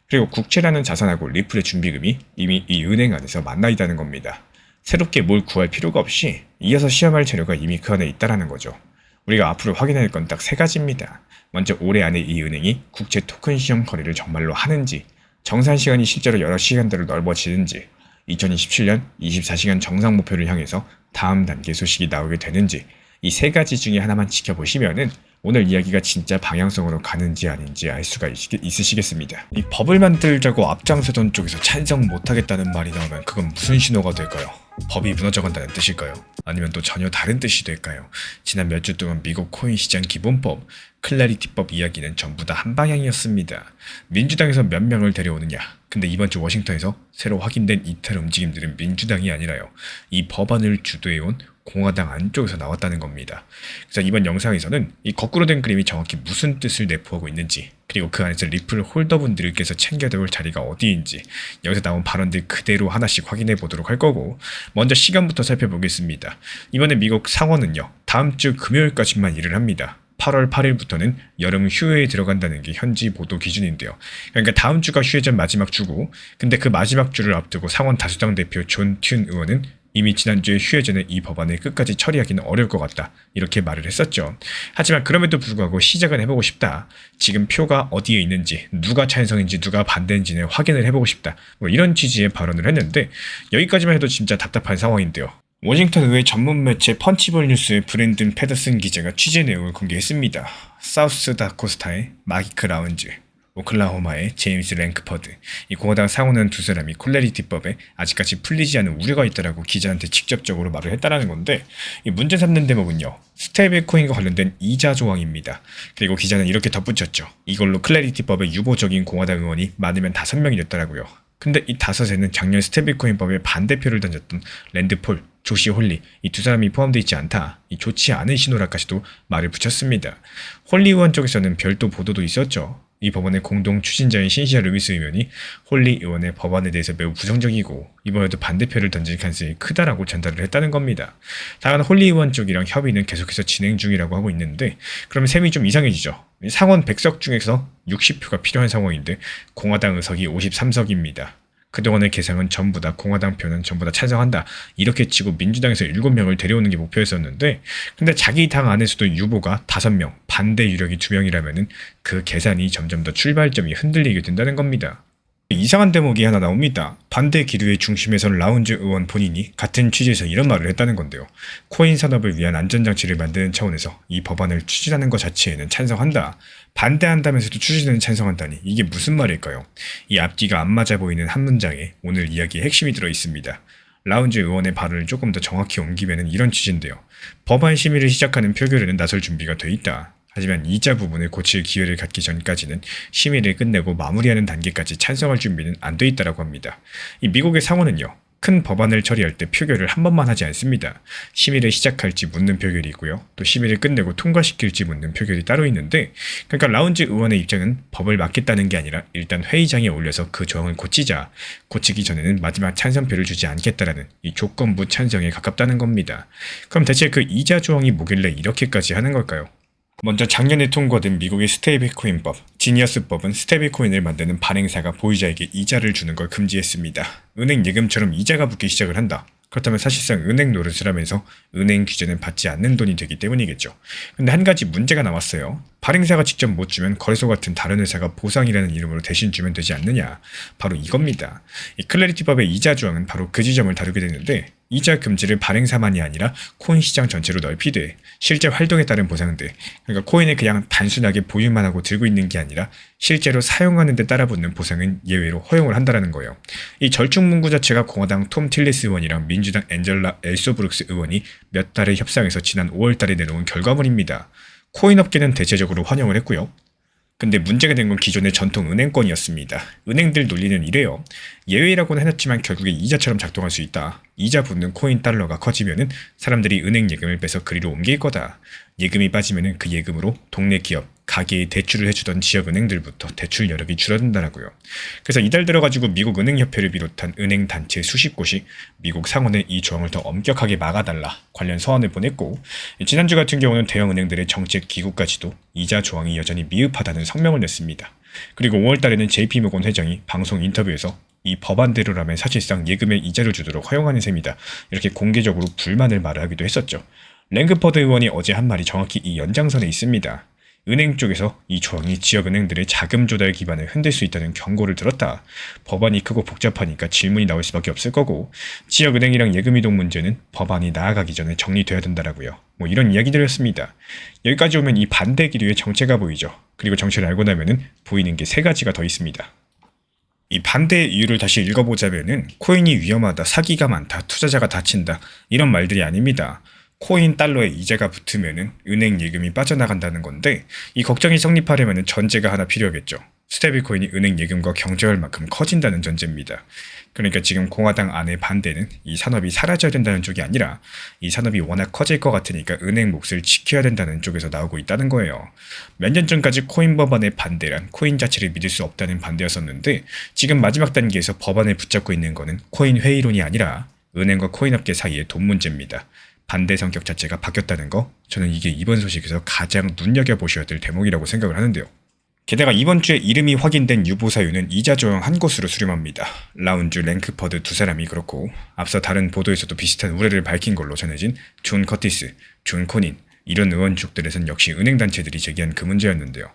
Speaker 1: 그리고 국채라는 자산하고 리플의 준비금이 이미 이 은행 안에서 만나 있다는 겁니다. 새롭게 뭘 구할 필요가 없이 이어서 시험할 재료가 이미 그 안에 있다는 거죠. 우리가 앞으로 확인할 건 딱 세 가지입니다. 먼저 올해 안에 이 은행이 국채 토큰 시험 거래를 정말로 하는지, 정산 시간이 실제로 여러 시간대로 넓어지는지, 2027년 24시간 정상 목표를 향해서 다음 단계 소식이 나오게 되는지, 이 세 가지 중에 하나만 지켜보시면은 오늘 이야기가 진짜 방향성으로 가는지 아닌지 알 수가 있으시겠습니다. 이 법을 만들자고 앞장서던 쪽에서 찬성 못하겠다는 말이 나오면 그건 무슨 신호가 될까요? 법이 무너져간다는 뜻일까요? 아니면 또 전혀 다른 뜻이 될까요? 지난 몇 주 동안 미국 코인 시장 기본법, 클래리티법 이야기는 전부 다 한 방향이었습니다. 민주당에서 몇 명을 데려오느냐? 근데 이번 주 워싱턴에서 새로 확인된 이탈 움직임들은 민주당이 아니라요, 이 법안을 주도해온 공화당 안쪽에서 나왔다는 겁니다. 그래서 이번 영상에서는 이 거꾸로 된 그림이 정확히 무슨 뜻을 내포하고 있는지, 그리고 그 안에서 리플 홀더분들께서 챙겨야 할 자리가 어디인지, 여기서 나온 발언들 그대로 하나씩 확인해 보도록 할 거고, 먼저 시간부터 살펴보겠습니다. 이번에 미국 상원은요, 다음 주 금요일까지만 일을 합니다. 8월 8일부터는 여름 휴회에 들어간다는 게 현지 보도 기준인데요. 그러니까 다음 주가 휴회 전 마지막 주고, 근데 그 마지막 주를 앞두고 상원 다수당 대표 존 튠 의원은 이미 지난주에 휴회 전에 이 법안을 끝까지 처리하기는 어려울 것 같다 이렇게 말을 했었죠. 하지만 그럼에도 불구하고 시작은 해보고 싶다. 지금 표가 어디에 있는지, 누가 찬성인지 누가 반대인지는 확인을 해보고 싶다. 뭐 이런 취지의 발언을 했는데 여기까지만 해도 진짜 답답한 상황인데요. 워싱턴 의회 전문 매체 펀치볼 뉴스의 브랜든 패더슨 기자가 취재 내용을 공개했습니다. 사우스 다코스타의 마이크 라운즈, 오클라호마의 제임스 랭크퍼드, 이 공화당 상원의원 두 사람이 콜레리티법에 아직까지 풀리지 않은 우려가 있다라고 기자한테 직접적으로 말을 했다라는 건데, 이 문제 삼는 대목은요, 스테이블 코인과 관련된 이자 조항입니다. 그리고 기자는 이렇게 덧붙였죠. 이걸로 클래리티법에 유보적인 공화당 의원이 많으면 5명이 됐더라고요. 근데 이 5에는 작년 스테이블 코인법에 반대표를 던졌던 랜드 폴, 조시 홀리 이 두 사람이 포함되어 있지 않다. 이 좋지 않은 신호라까지도 말을 붙였습니다. 홀리 의원 쪽에서는 별도 보도도 있었죠. 이 법안의 공동 추진자인 신시아 루미스 의원이 홀리 의원의 법안에 대해서 매우 부정적이고 이번에도 반대표를 던질 가능성이 크다라고 전달을 했다는 겁니다. 다만 홀리 의원 쪽이랑 협의는 계속해서 진행 중이라고 하고 있는데 그러면 셈이 좀 이상해지죠. 상원 100석 중에서 60표가 필요한 상황인데 공화당 의석이 53석입니다. 그동안의 계상은 전부 다 공화당 표는 전부 다 찬성한다. 이렇게 치고 민주당에서 7명을 데려오는 게 목표였었는데 근데 자기 당 안에서도 유보가 5명, 반대 유력이 2명이라면은 그 계산이 점점 더 출발점이 흔들리게 된다는 겁니다. 이상한 대목이 하나 나옵니다. 반대 기류의 중심에 선 라운즈 의원 본인이 같은 취지에서 이런 말을 했다는 건데요. 코인 산업을 위한 안전장치를 만드는 차원에서 이 법안을 추진하는 것 자체에는 찬성한다. 반대한다면서도 추진에는 찬성한다니 이게 무슨 말일까요? 이 앞뒤가 안 맞아 보이는 한 문장에 오늘 이야기의 핵심이 들어 있습니다. 라운즈 의원의 발언을 조금 더 정확히 옮기면 이런 취지인데요. 법안 심의를 시작하는 표결에는 나설 준비가 돼 있다. 하지만 이자 부분을 고칠 기회를 갖기 전까지는 심의를 끝내고 마무리하는 단계까지 찬성할 준비는 안 돼 있다고 합니다. 이 미국의 상원은요. 큰 법안을 처리할 때 표결을 한 번만 하지 않습니다. 심의를 시작할지 묻는 표결이 있고요. 또 심의를 끝내고 통과시킬지 묻는 표결이 따로 있는데 그러니까 라운즈 의원의 입장은 법을 막겠다는 게 아니라 일단 회의장에 올려서 그 조항을 고치자. 고치기 전에는 마지막 찬성표를 주지 않겠다라는 이 조건부 찬성에 가깝다는 겁니다. 그럼 대체 그 이자 조항이 뭐길래 이렇게까지 하는 걸까요? 먼저 작년에 통과된 미국의 스테이블코인법, 지니어스법은 스테이블코인을 만드는 발행사가 보유자에게 이자를 주는 걸 금지했습니다. 은행 예금처럼 이자가 붙기 시작을 한다. 그렇다면 사실상 은행 노릇을 하면서 은행 규제는 받지 않는 돈이 되기 때문이겠죠. 근데 한 가지 문제가 나왔어요. 발행사가 직접 못 주면 거래소 같은 다른 회사가 보상이라는 이름으로 대신 주면 되지 않느냐. 바로 이겁니다. 이 클래리티법의 이자 조항은 바로 그 지점을 다루게 되는데 이자 금지를 발행사만이 아니라 코인 시장 전체로 넓히되 실제 활동에 따른 보상들, 그러니까 코인을 그냥 단순하게 보유만 하고 들고 있는 게 아니라 실제로 사용하는 데 따라붙는 보상은 예외로 허용을 한다는 거예요. 이 절충 문구 자체가 공화당 톰 틸리스 의원이랑 민주당 앤젤라 엘소브룩스 의원이 몇 달의 협상에서 지난 5월 달에 내놓은 결과물입니다. 코인 업계는 대체적으로 환영을 했고요. 근데 문제가 된 건 기존의 전통 은행권이었습니다. 은행들 논리는 이래요. 예외라고는 해놨지만 결국에 이자처럼 작동할 수 있다. 이자 붙는 코인 달러가 커지면은 사람들이 은행 예금을 빼서 그리로 옮길 거다. 예금이 빠지면은 그 예금으로 동네 기업, 가게에 대출을 해주던 지역 은행들부터 대출 여력이 줄어든다라고요. 그래서 이달 들어가지고 미국 은행협회를 비롯한 은행 단체 수십 곳이 미국 상원에 이 조항을 더 엄격하게 막아달라 관련 서한을 보냈고 지난주 같은 경우는 대형 은행들의 정책 기구까지도 이자 조항이 여전히 미흡하다는 성명을 냈습니다. 그리고 5월 달에는 JP모건 회장이 방송 인터뷰에서 이 법안대로라면 사실상 예금에 이자를 주도록 허용하는 셈이다. 이렇게 공개적으로 불만을 말하기도 했었죠. 랭크퍼드 의원이 어제 한 말이 정확히 이 연장선에 있습니다. 은행 쪽에서 이 조항이 지역은행들의 자금 조달 기반을 흔들 수 있다는 경고를 들었다. 법안이 크고 복잡하니까 질문이 나올 수밖에 없을 거고 지역은행이랑 예금이동 문제는 법안이 나아가기 전에 정리돼야 된다라고요. 뭐 이런 이야기들이었습니다. 여기까지 오면 이 반대 기류의 정체가 보이죠. 그리고 정체를 알고 나면은 보이는 게 세 가지가 더 있습니다. 이 반대의 이유를 다시 읽어보자면은 코인이 위험하다, 사기가 많다, 투자자가 다친다 이런 말들이 아닙니다. 코인 달러에 이자가 붙으면은 은행 예금이 빠져나간다는 건데 이 걱정이 성립하려면은 전제가 하나 필요하겠죠. 스테이블코인이 은행 예금과 경제할 만큼 커진다는 전제입니다. 그러니까 지금 공화당 안의 반대는 이 산업이 사라져야 된다는 쪽이 아니라 이 산업이 워낙 커질 것 같으니까 은행 몫을 지켜야 된다는 쪽에서 나오고 있다는 거예요. 몇 년 전까지 코인 법안의 반대란 코인 자체를 믿을 수 없다는 반대였었는데 지금 마지막 단계에서 법안을 붙잡고 있는 거는 코인 회의론이 아니라 은행과 코인업계 사이의 돈 문제입니다. 반대 성격 자체가 바뀌었다는 거 저는 이게 이번 소식에서 가장 눈여겨보셔야 될 대목이라고 생각을 하는데요. 게다가 이번 주에 이름이 확인된 유보 사유는 이자 조항 한 곳으로 수렴합니다. 라운즈, 랭크퍼드 두 사람이 그렇고 앞서 다른 보도에서도 비슷한 우려를 밝힌 걸로 전해진 존 커티스, 존 코닌 이런 의원 쪽들에선 역시 은행단체들이 제기한 그 문제였는데요.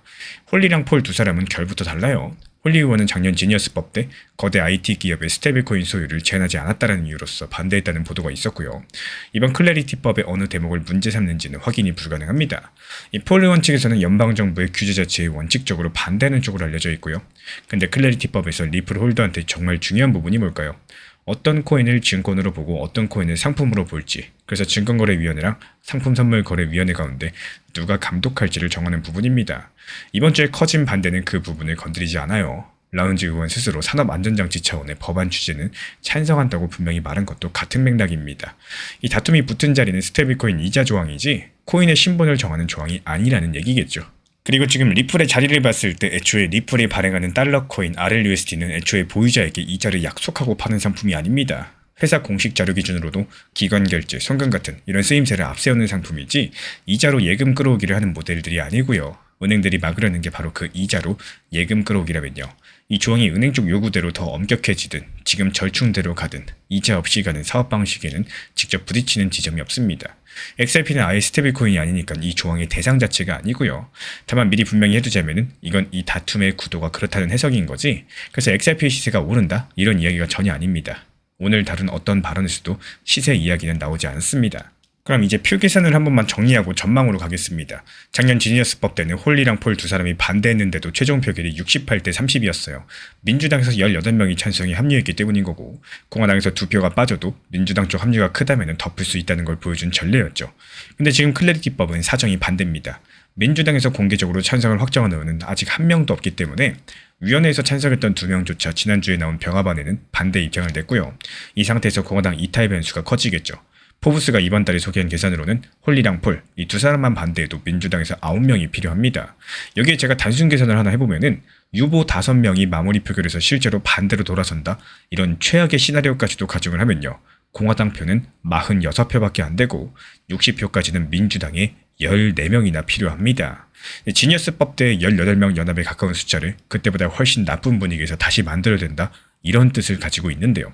Speaker 1: 홀리랑 폴 두 사람은 결부터 달라요. 홀리 의원은 작년 지니어스법 때 거대 IT 기업의 스테이블코인 소유를 제한하지 않았다는 이유로서 반대했다는 보도가 있었고요. 이번 클래리티법의 어느 대목을 문제 삼는지는 확인이 불가능합니다. 이 폴 의원 측에서는 연방정부의 규제 자체에 원칙적으로 반대하는 쪽으로 알려져 있고요. 근데 클래리티법에서 리플 홀더한테 정말 중요한 부분이 뭘까요? 어떤 코인을 증권으로 보고 어떤 코인을 상품으로 볼지, 그래서 증권거래위원회랑 상품선물거래위원회 가운데 누가 감독할지를 정하는 부분입니다. 이번 주에 커진 반대는 그 부분을 건드리지 않아요. 라운지 의원 스스로 산업안전장치 차원의 법안 취지는 찬성한다고 분명히 말한 것도 같은 맥락입니다. 이 다툼이 붙은 자리는 스테이블코인 이자 조항이지 코인의 신분을 정하는 조항이 아니라는 얘기겠죠. 그리고 지금 리플의 자리를 봤을 때 애초에 리플이 발행하는 달러 코인 RLUSD는 애초에 보유자에게 이자를 약속하고 파는 상품이 아닙니다. 회사 공식 자료 기준으로도 기관 결제, 송금 같은 이런 쓰임새를 앞세우는 상품이지 이자로 예금 끌어오기를 하는 모델들이 아니고요. 은행들이 막으려는 게 바로 그 이자로 예금 끌어오기라면요. 이 조항이 은행 쪽 요구대로 더 엄격해지든 지금 절충대로 가든 이자 없이 가는 사업 방식에는 직접 부딪히는 지점이 없습니다. XRP는 아예 스테이블코인이 아니니까 이 조항의 대상 자체가 아니고요. 다만 미리 분명히 해두자면은 이건 이 다툼의 구도가 그렇다는 해석인 거지. 그래서 XRP의 시세가 오른다? 이런 이야기가 전혀 아닙니다. 오늘 다룬 어떤 발언에서도 시세 이야기는 나오지 않습니다. 그럼 이제 표 계산을 한 번만 정리하고 전망으로 가겠습니다. 작년 지니어스법 때는 홀리랑 폴 두 사람이 반대했는데도 최종 표결이 68대 30이었어요. 민주당에서 18명이 찬성에 합류했기 때문인 거고 공화당에서 2표가 빠져도 민주당 쪽 합류가 크다면 덮을 수 있다는 걸 보여준 전례였죠. 근데 지금 클래리티법은 사정이 반대입니다. 민주당에서 공개적으로 찬성을 확정한 의원은 아직 한 명도 없기 때문에 위원회에서 찬성했던 2명조차 지난주에 나온 병합안에는 반대 입장을 냈고요. 이 상태에서 공화당 이탈 변수가 커지겠죠. 포브스가 이번 달에 소개한 계산으로는 홀리랑 폴, 이 두 사람만 반대해도 민주당에서 9명이 필요합니다. 여기에 제가 단순 계산을 하나 해보면은 유보 5명이 마무리 표결에서 실제로 반대로 돌아선다? 이런 최악의 시나리오까지도 가정을 하면요. 공화당 표는 46표밖에 안 되고 60표까지는 민주당에 14명이나 필요합니다. 지니어스법 때 18명 연합에 가까운 숫자를 그때보다 훨씬 나쁜 분위기에서 다시 만들어야 된다? 이런 뜻을 가지고 있는데요.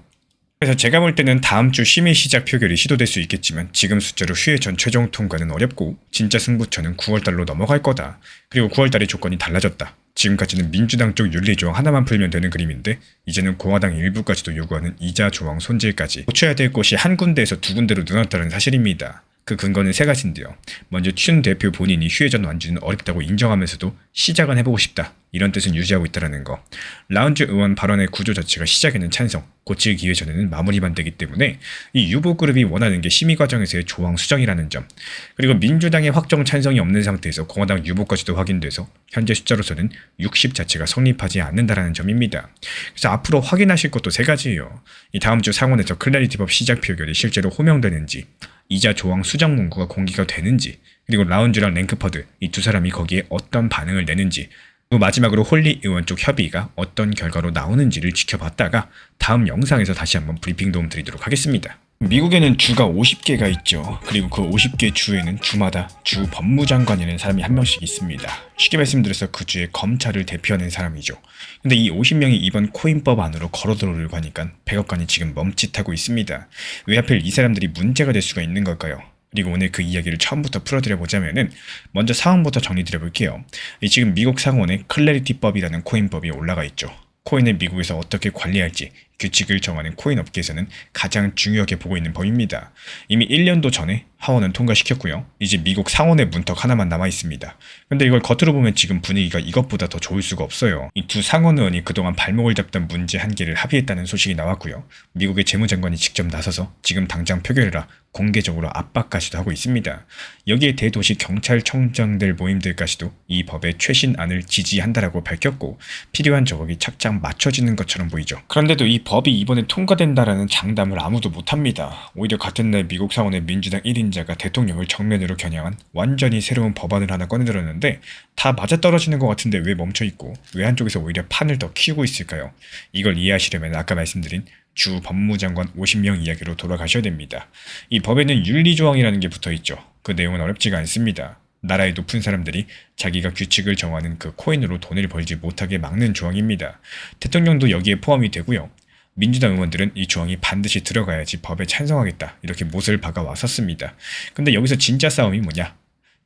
Speaker 1: 그래서 제가 볼 때는 다음 주 심의 시작 표결이 시도될 수 있겠지만 지금 숫자로 휴회 전 최종 통과는 어렵고 진짜 승부처는 9월달로 넘어갈 거다. 그리고 9월달에 조건이 달라졌다. 지금까지는 민주당 쪽 윤리조항 하나만 풀면 되는 그림인데 이제는 공화당 일부까지도 요구하는 이자 조항 손질까지 고쳐야 될 곳이 한 군데에서 두 군데로 늘어났다는 사실입니다. 그 근거는 세 가지인데요. 먼저 춘 대표 본인이 휴회 전 완주는 어렵다고 인정하면서도 시작은 해보고 싶다. 이런 뜻은 유지하고 있다는 거. 라운지 의원 발언의 구조 자체가 시작에는 찬성, 고칠 기회 전에는 마무리만 되기 때문에 이 유보 그룹이 원하는 게 심의 과정에서의 조항 수정이라는 점. 그리고 민주당의 확정 찬성이 없는 상태에서 공화당 유보까지도 확인돼서 현재 숫자로서는 60 자체가 성립하지 않는다라는 점입니다. 그래서 앞으로 확인하실 것도 세 가지예요. 이 다음 주 상원에서 클래리티법 시작 표결이 실제로 호명되는지, 이자 조항 수정 문구가 공개가 되는지, 그리고 라운지랑 랭크퍼드 이 두 사람이 거기에 어떤 반응을 내는지, 그리고 마지막으로 홀리 의원 쪽 협의가 어떤 결과로 나오는지를 지켜봤다가 다음 영상에서 다시 한번 브리핑 도움 드리도록 하겠습니다. 미국에는 주가 50개가 있죠. 그리고 그 50개 주에는 주마다 주 법무장관이라는 사람이 한 명씩 있습니다. 쉽게 말씀드려서 그 주의 검찰을 대표하는 사람이죠. 근데 이 50명이 이번 코인법 안으로 걸어들어오려고 하니까 백악관이 지금 멈칫하고 있습니다. 왜 하필 이 사람들이 문제가 될 수가 있는 걸까요? 그리고 오늘 그 이야기를 처음부터 풀어드려보자면은 먼저 상황부터 정리드려볼게요. 지금 미국 상원에 클래리티법이라는 코인법이 올라가 있죠. 코인을 미국에서 어떻게 관리할지 규칙을 정하는 코인 업계에서는 가장 중요하게 보고 있는 법입니다. 이미 1년도 전에 하원은 통과시켰고요. 이제 미국 상원의 문턱 하나만 남아 있습니다. 근데 이걸 겉으로 보면 지금 분위기가 이것보다 더 좋을 수가 없어요. 이 두 상원 의원이 그동안 발목을 잡던 문제 한 개를 합의했다는 소식이 나왔고요. 미국의 재무장관이 직접 나서서 지금 당장 표결해라 공개적으로 압박까지도 하고 있습니다. 여기에 대도시 경찰청장들 모임들까지도 이 법의 최신안을 지지한다라고 밝혔고 필요한 조각이 착착 맞춰지는 것처럼 보이죠. 그런데도 이 법이 이번에 통과된다라는 장담을 아무도 못합니다. 오히려 같은 날 미국 상원의 민주당 1인자가 대통령을 정면으로 겨냥한 완전히 새로운 법안을 하나 꺼내들었는데 다 맞아떨어지는 것 같은데 왜 멈춰있고 왜 한쪽에서 오히려 판을 더 키우고 있을까요? 이걸 이해하시려면 아까 말씀드린 주 법무장관 50명 이야기로 돌아가셔야 됩니다. 이 법에는 윤리조항이라는 게 붙어있죠. 그 내용은 어렵지가 않습니다. 나라의 높은 사람들이 자기가 규칙을 정하는 그 코인으로 돈을 벌지 못하게 막는 조항입니다. 대통령도 여기에 포함이 되고요. 민주당 의원들은 이 조항이 반드시 들어가야지 법에 찬성하겠다 이렇게 못을 박아 왔었습니다. 근데 여기서 진짜 싸움이 뭐냐?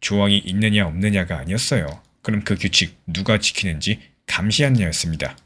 Speaker 1: 조항이 있느냐 없느냐가 아니었어요. 그럼 그 규칙 누가 지키는지 감시하느냐였습니다.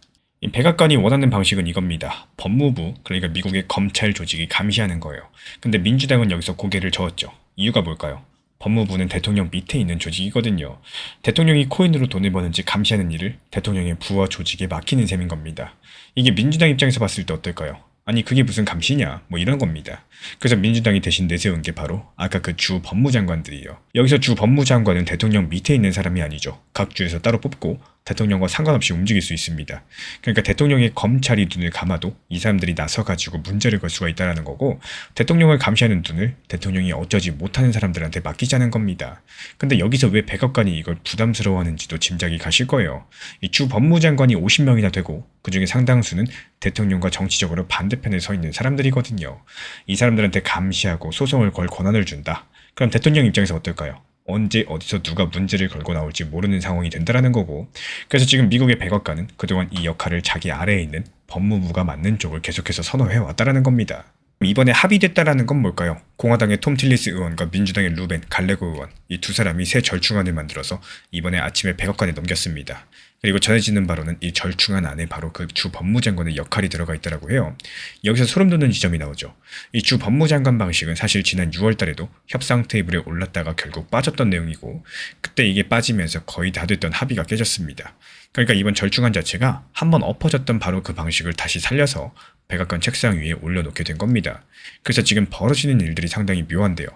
Speaker 1: 백악관이 원하는 방식은 이겁니다. 법무부, 그러니까 미국의 검찰 조직이 감시하는 거예요. 근데 민주당은 여기서 고개를 저었죠. 이유가 뭘까요? 법무부는 대통령 밑에 있는 조직이거든요. 대통령이 코인으로 돈을 버는지 감시하는 일을 대통령의 부하 조직에 맡기는 셈인 겁니다. 이게 민주당 입장에서 봤을 때 어떨까요? 아니 그게 무슨 감시냐 뭐 이런 겁니다. 그래서 민주당이 대신 내세운 게 바로 아까 그 주 법무장관들이에요. 여기서 주 법무장관은 대통령 밑에 있는 사람이 아니죠. 각 주에서 따로 뽑고 대통령과 상관없이 움직일 수 있습니다. 그러니까 대통령의 검찰이 눈을 감아도 이 사람들이 나서가지고 문제를 걸 수가 있다는 거고, 대통령을 감시하는 눈을 대통령이 어쩌지 못하는 사람들한테 맡기자는 겁니다. 근데 여기서 왜 백악관이 이걸 부담스러워하는지도 짐작이 가실 거예요. 이 주 법무장관이 50명이나 되고 그중에 상당수는 대통령과 정치적으로 반대편에 서 있는 사람들이거든요. 이 사람들한테 감시하고 소송을 걸 권한을 준다. 그럼 대통령 입장에서 어떨까요? 언제 어디서 누가 문제를 걸고 나올지 모르는 상황이 된다라는 거고, 그래서 지금 미국의 백악관은 그동안 이 역할을 자기 아래에 있는 법무부가 맡는 쪽을 계속해서 선호해 왔다라는 겁니다. 이번에 합의됐다라는 건 뭘까요? 공화당의 톰 틸리스 의원과 민주당의 루벤 갈레고 의원, 이 두 사람이 새 절충안을 만들어서 이번에 아침에 백악관에 넘겼습니다. 그리고 전해지는 바로는 이 절충안 안에 바로 그 주 법무장관의 역할이 들어가 있다고 해요. 여기서 소름 돋는 지점이 나오죠. 이 주 법무장관 방식은 사실 지난 6월 달에도 협상 테이블에 올랐다가 결국 빠졌던 내용이고, 그때 이게 빠지면서 거의 다 됐던 합의가 깨졌습니다. 그러니까 이번 절충안 자체가 한번 엎어졌던 바로 그 방식을 다시 살려서 백악관 책상 위에 올려놓게 된 겁니다. 그래서 지금 벌어지는 일들이 상당히 묘한데요.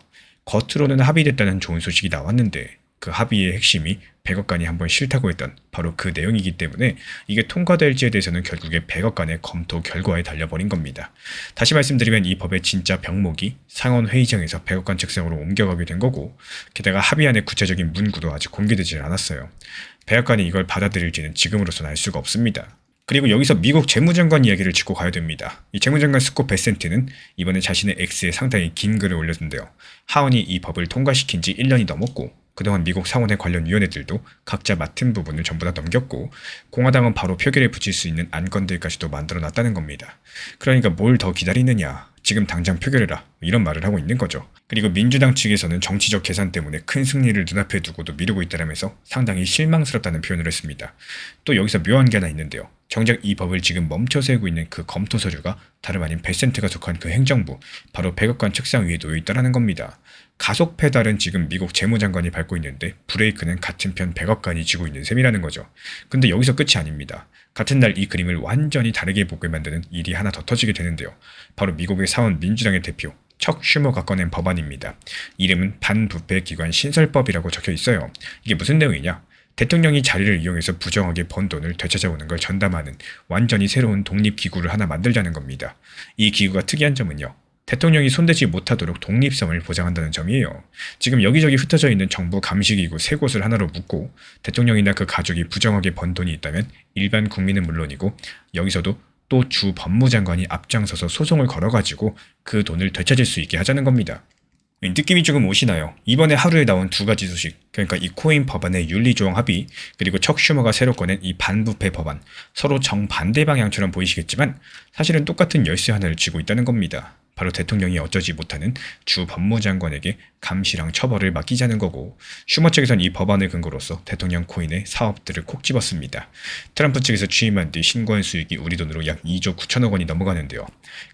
Speaker 1: 겉으로는 합의됐다는 좋은 소식이 나왔는데 그 합의의 핵심이 백악관이 한번 싫다고 했던 바로 그 내용이기 때문에 이게 통과될지에 대해서는 결국에 백악관의 검토 결과에 달려버린 겁니다. 다시 말씀드리면 이 법의 진짜 병목이 상원회의장에서 백악관 책상으로 옮겨가게 된 거고, 게다가 합의안의 구체적인 문구도 아직 공개되지 않았어요. 백악관이 이걸 받아들일지는 지금으로서는 알 수가 없습니다. 그리고 여기서 미국 재무장관 이야기를 짚고 가야 됩니다. 이 재무장관 스콧 베센트는 이번에 자신의 X에 상당히 긴 글을 올렸는데요. 하원이 이 법을 통과시킨 지 1년이 넘었고, 그동안 미국 상원의 관련 위원회들도 각자 맡은 부분을 전부 다 넘겼고, 공화당은 바로 표결에 붙일 수 있는 안건들까지도 만들어놨다는 겁니다. 그러니까 뭘 더 기다리느냐, 지금 당장 표결해라, 이런 말을 하고 있는 거죠. 그리고 민주당 측에서는 정치적 계산 때문에 큰 승리를 눈앞에 두고도 미루고 있다면서 상당히 실망스럽다는 표현을 했습니다. 또 여기서 묘한 게 하나 있는데요. 정작 이 법을 지금 멈춰 세우고 있는 그 검토 서류가 다름 아닌 베센트가 속한 그 행정부, 바로 백악관 책상 위에 놓여 있다는 겁니다. 가속 페달은 지금 미국 재무장관이 밟고 있는데 브레이크는 같은 편 백악관이 쥐고 있는 셈이라는 거죠. 근데 여기서 끝이 아닙니다. 같은 날 이 그림을 완전히 다르게 보게 만드는 일이 하나 더 터지게 되는데요. 바로 미국의 사원 민주당의 대표 척 슈머가 꺼낸 법안입니다. 이름은 반부패 기관 신설법이라고 적혀 있어요. 이게 무슨 내용이냐? 대통령이 자리를 이용해서 부정하게 번 돈을 되찾아오는 걸 전담하는 완전히 새로운 독립기구를 하나 만들자는 겁니다. 이 기구가 특이한 점은요. 대통령이 손대지 못하도록 독립성을 보장한다는 점이에요. 지금 여기저기 흩어져 있는 정부 감시기구 3곳을 하나로 묶고 대통령이나 그 가족이 부정하게 번 돈이 있다면 일반 국민은 물론이고 여기서도 또 주 법무장관이 앞장서서 소송을 걸어가지고 그 돈을 되찾을 수 있게 하자는 겁니다. 느낌이 조금 오시나요? 이번에 하루에 나온 두 가지 소식, 그러니까 이 코인 법안의 윤리조항 합의, 그리고 척 슈머가 새로 꺼낸 이 반부패 법안, 서로 정반대 방향처럼 보이시겠지만 사실은 똑같은 열쇠 하나를 쥐고 있다는 겁니다. 바로 대통령이 어쩌지 못하는 주 법무장관에게 감시랑 처벌을 맡기자는 거고, 슈머 측에선 이 법안을 근거로서 대통령 코인의 사업들을 콕 집었습니다. 트럼프 측에서 취임한 뒤 신고한 수익이 우리 돈으로 약 2조 9천억 원이 넘어가는데요.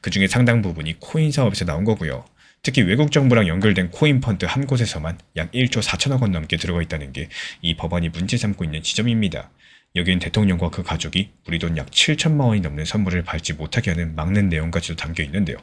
Speaker 1: 그중에 상당 부분이 코인 사업에서 나온 거고요. 특히 외국 정부랑 연결된 코인 펀드 한 곳에서만 약 1조 4천억 원 넘게 들어가 있다는 게 이 법안이 문제 삼고 있는 지점입니다. 여기엔 대통령과 그 가족이 우리 돈 약 7천만 원이 넘는 선물을 받지 못하게 하는 막는 내용까지도 담겨 있는데요.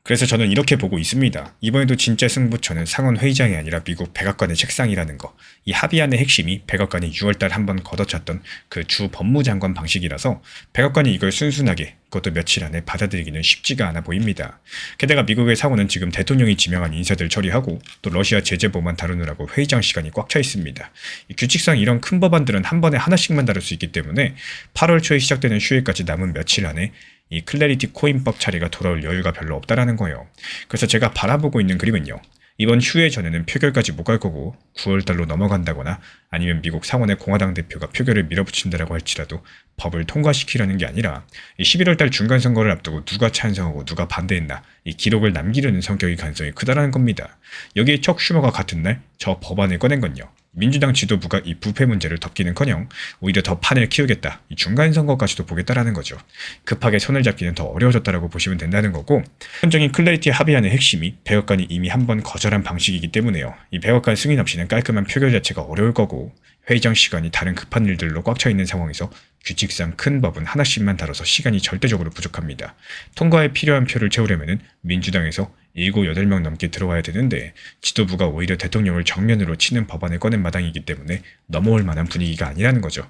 Speaker 1: 그래서 저는 이렇게 보고 있습니다. 이번에도 진짜 승부처는 상원 회의장이 아니라 미국 백악관의 책상이라는 거. 이 합의안의 핵심이 백악관이 6월달 한번 걷어찼던 그 주 법무장관 방식이라서 백악관이 이걸 순순하게, 그것도 며칠 안에 받아들이기는 쉽지가 않아 보입니다. 게다가 미국의 상원은 지금 대통령이 지명한 인사들 처리하고 또 러시아 제재법만 다루느라고 회의장 시간이 꽉 차 있습니다. 규칙상 이런 큰 법안들은 한 번에 하나씩만 다룰 수 있기 때문에 8월 초에 시작되는 휴일까지 남은 며칠 안에 이 클래리티 코인법 처리가 돌아올 여유가 별로 없다라는 거예요. 그래서 제가 바라보고 있는 그림은요. 이번 휴회 전에는 표결까지 못 갈 거고 9월달로 넘어간다거나 아니면 미국 상원의 공화당 대표가 표결을 밀어붙인다라고 할지라도 법을 통과시키려는 게 아니라 11월달 중간선거를 앞두고 누가 찬성하고 누가 반대했나 이 기록을 남기려는 성격의 가능성이 크다라는 겁니다. 여기에 척 슈머가 같은 날 저 법안을 꺼낸 건요. 민주당 지도부가 이 부패 문제를 덮기는커녕 오히려 더 판을 키우겠다, 이 중간선거까지도 보겠다라는 거죠. 급하게 손을 잡기는 더 어려워졌다라고 보시면 된다는 거고, 현정인 클래리티 합의안의 핵심이 백악관이 이미 한번 거절한 방식이기 때문에요. 이 백악관 승인 없이는 깔끔한 표결 자체가 어려울 거고 회의장 시간이 다른 급한 일들로 꽉 차 있는 상황에서 규칙상 큰 법은 하나씩만 다뤄서 시간이 절대적으로 부족합니다. 통과에 필요한 표를 채우려면 민주당에서 7, 8명 넘게 들어와야 되는데 지도부가 오히려 대통령을 정면으로 치는 법안을 꺼낸 마당이기 때문에 넘어올 만한 분위기가 아니라는 거죠.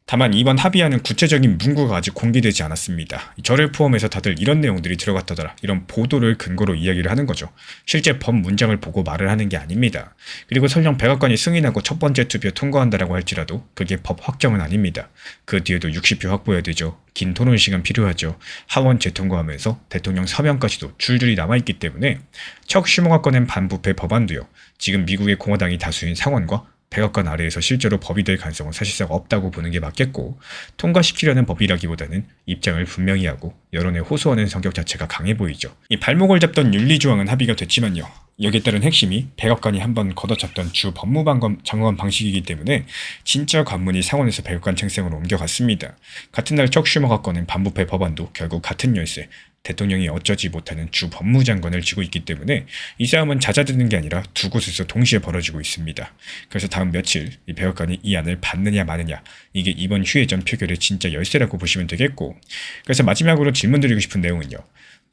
Speaker 1: 다만 이번 합의안은 구체적인 문구가 아직 공개되지 않았습니다. 저를 포함해서 다들 이런 내용들이 들어갔다더라, 이런 보도를 근거로 이야기를 하는 거죠. 실제 법 문장을 보고 말을 하는 게 아닙니다. 그리고 설령 백악관이 승인하고 첫 번째 투표 통과한다라고 할지라도 그게 법 확정은 아닙니다. 그 뒤에도 60표 확보해야 되죠. 긴 토론 시간 필요하죠. 하원 재통과하면서 대통령 서명까지도 줄줄이 남아있기 때문에 척 슈머가 꺼낸 반부패 법안도요, 지금 미국의 공화당이 다수인 상원과 백악관 아래에서 실제로 법이 될 가능성은 사실상 없다고 보는 게 맞겠고, 통과시키려는 법이라기보다는 입장을 분명히 하고 여론에 호소하는 성격 자체가 강해 보이죠. 이 발목을 잡던 윤리조항은 합의가 됐지만요, 여기에 따른 핵심이 백악관이 한번 걷어찼던 주 법무장관 방식이기 때문에 진짜 관문이 상원에서 백악관 책상으로 옮겨갔습니다. 같은 날 척 슈머가 꺼낸 반부패 법안도 결국 같은 열쇠, 대통령이 어쩌지 못하는 주 법무장관을 쥐고 있기 때문에 이 싸움은 잦아드는 게 아니라 두 곳에서 동시에 벌어지고 있습니다. 그래서 다음 며칠 이 백악관이 이 안을 받느냐 마느냐, 이게 이번 휴회전 표결의 진짜 열쇠라고 보시면 되겠고, 그래서 마지막으로 질문드리고 싶은 내용은요,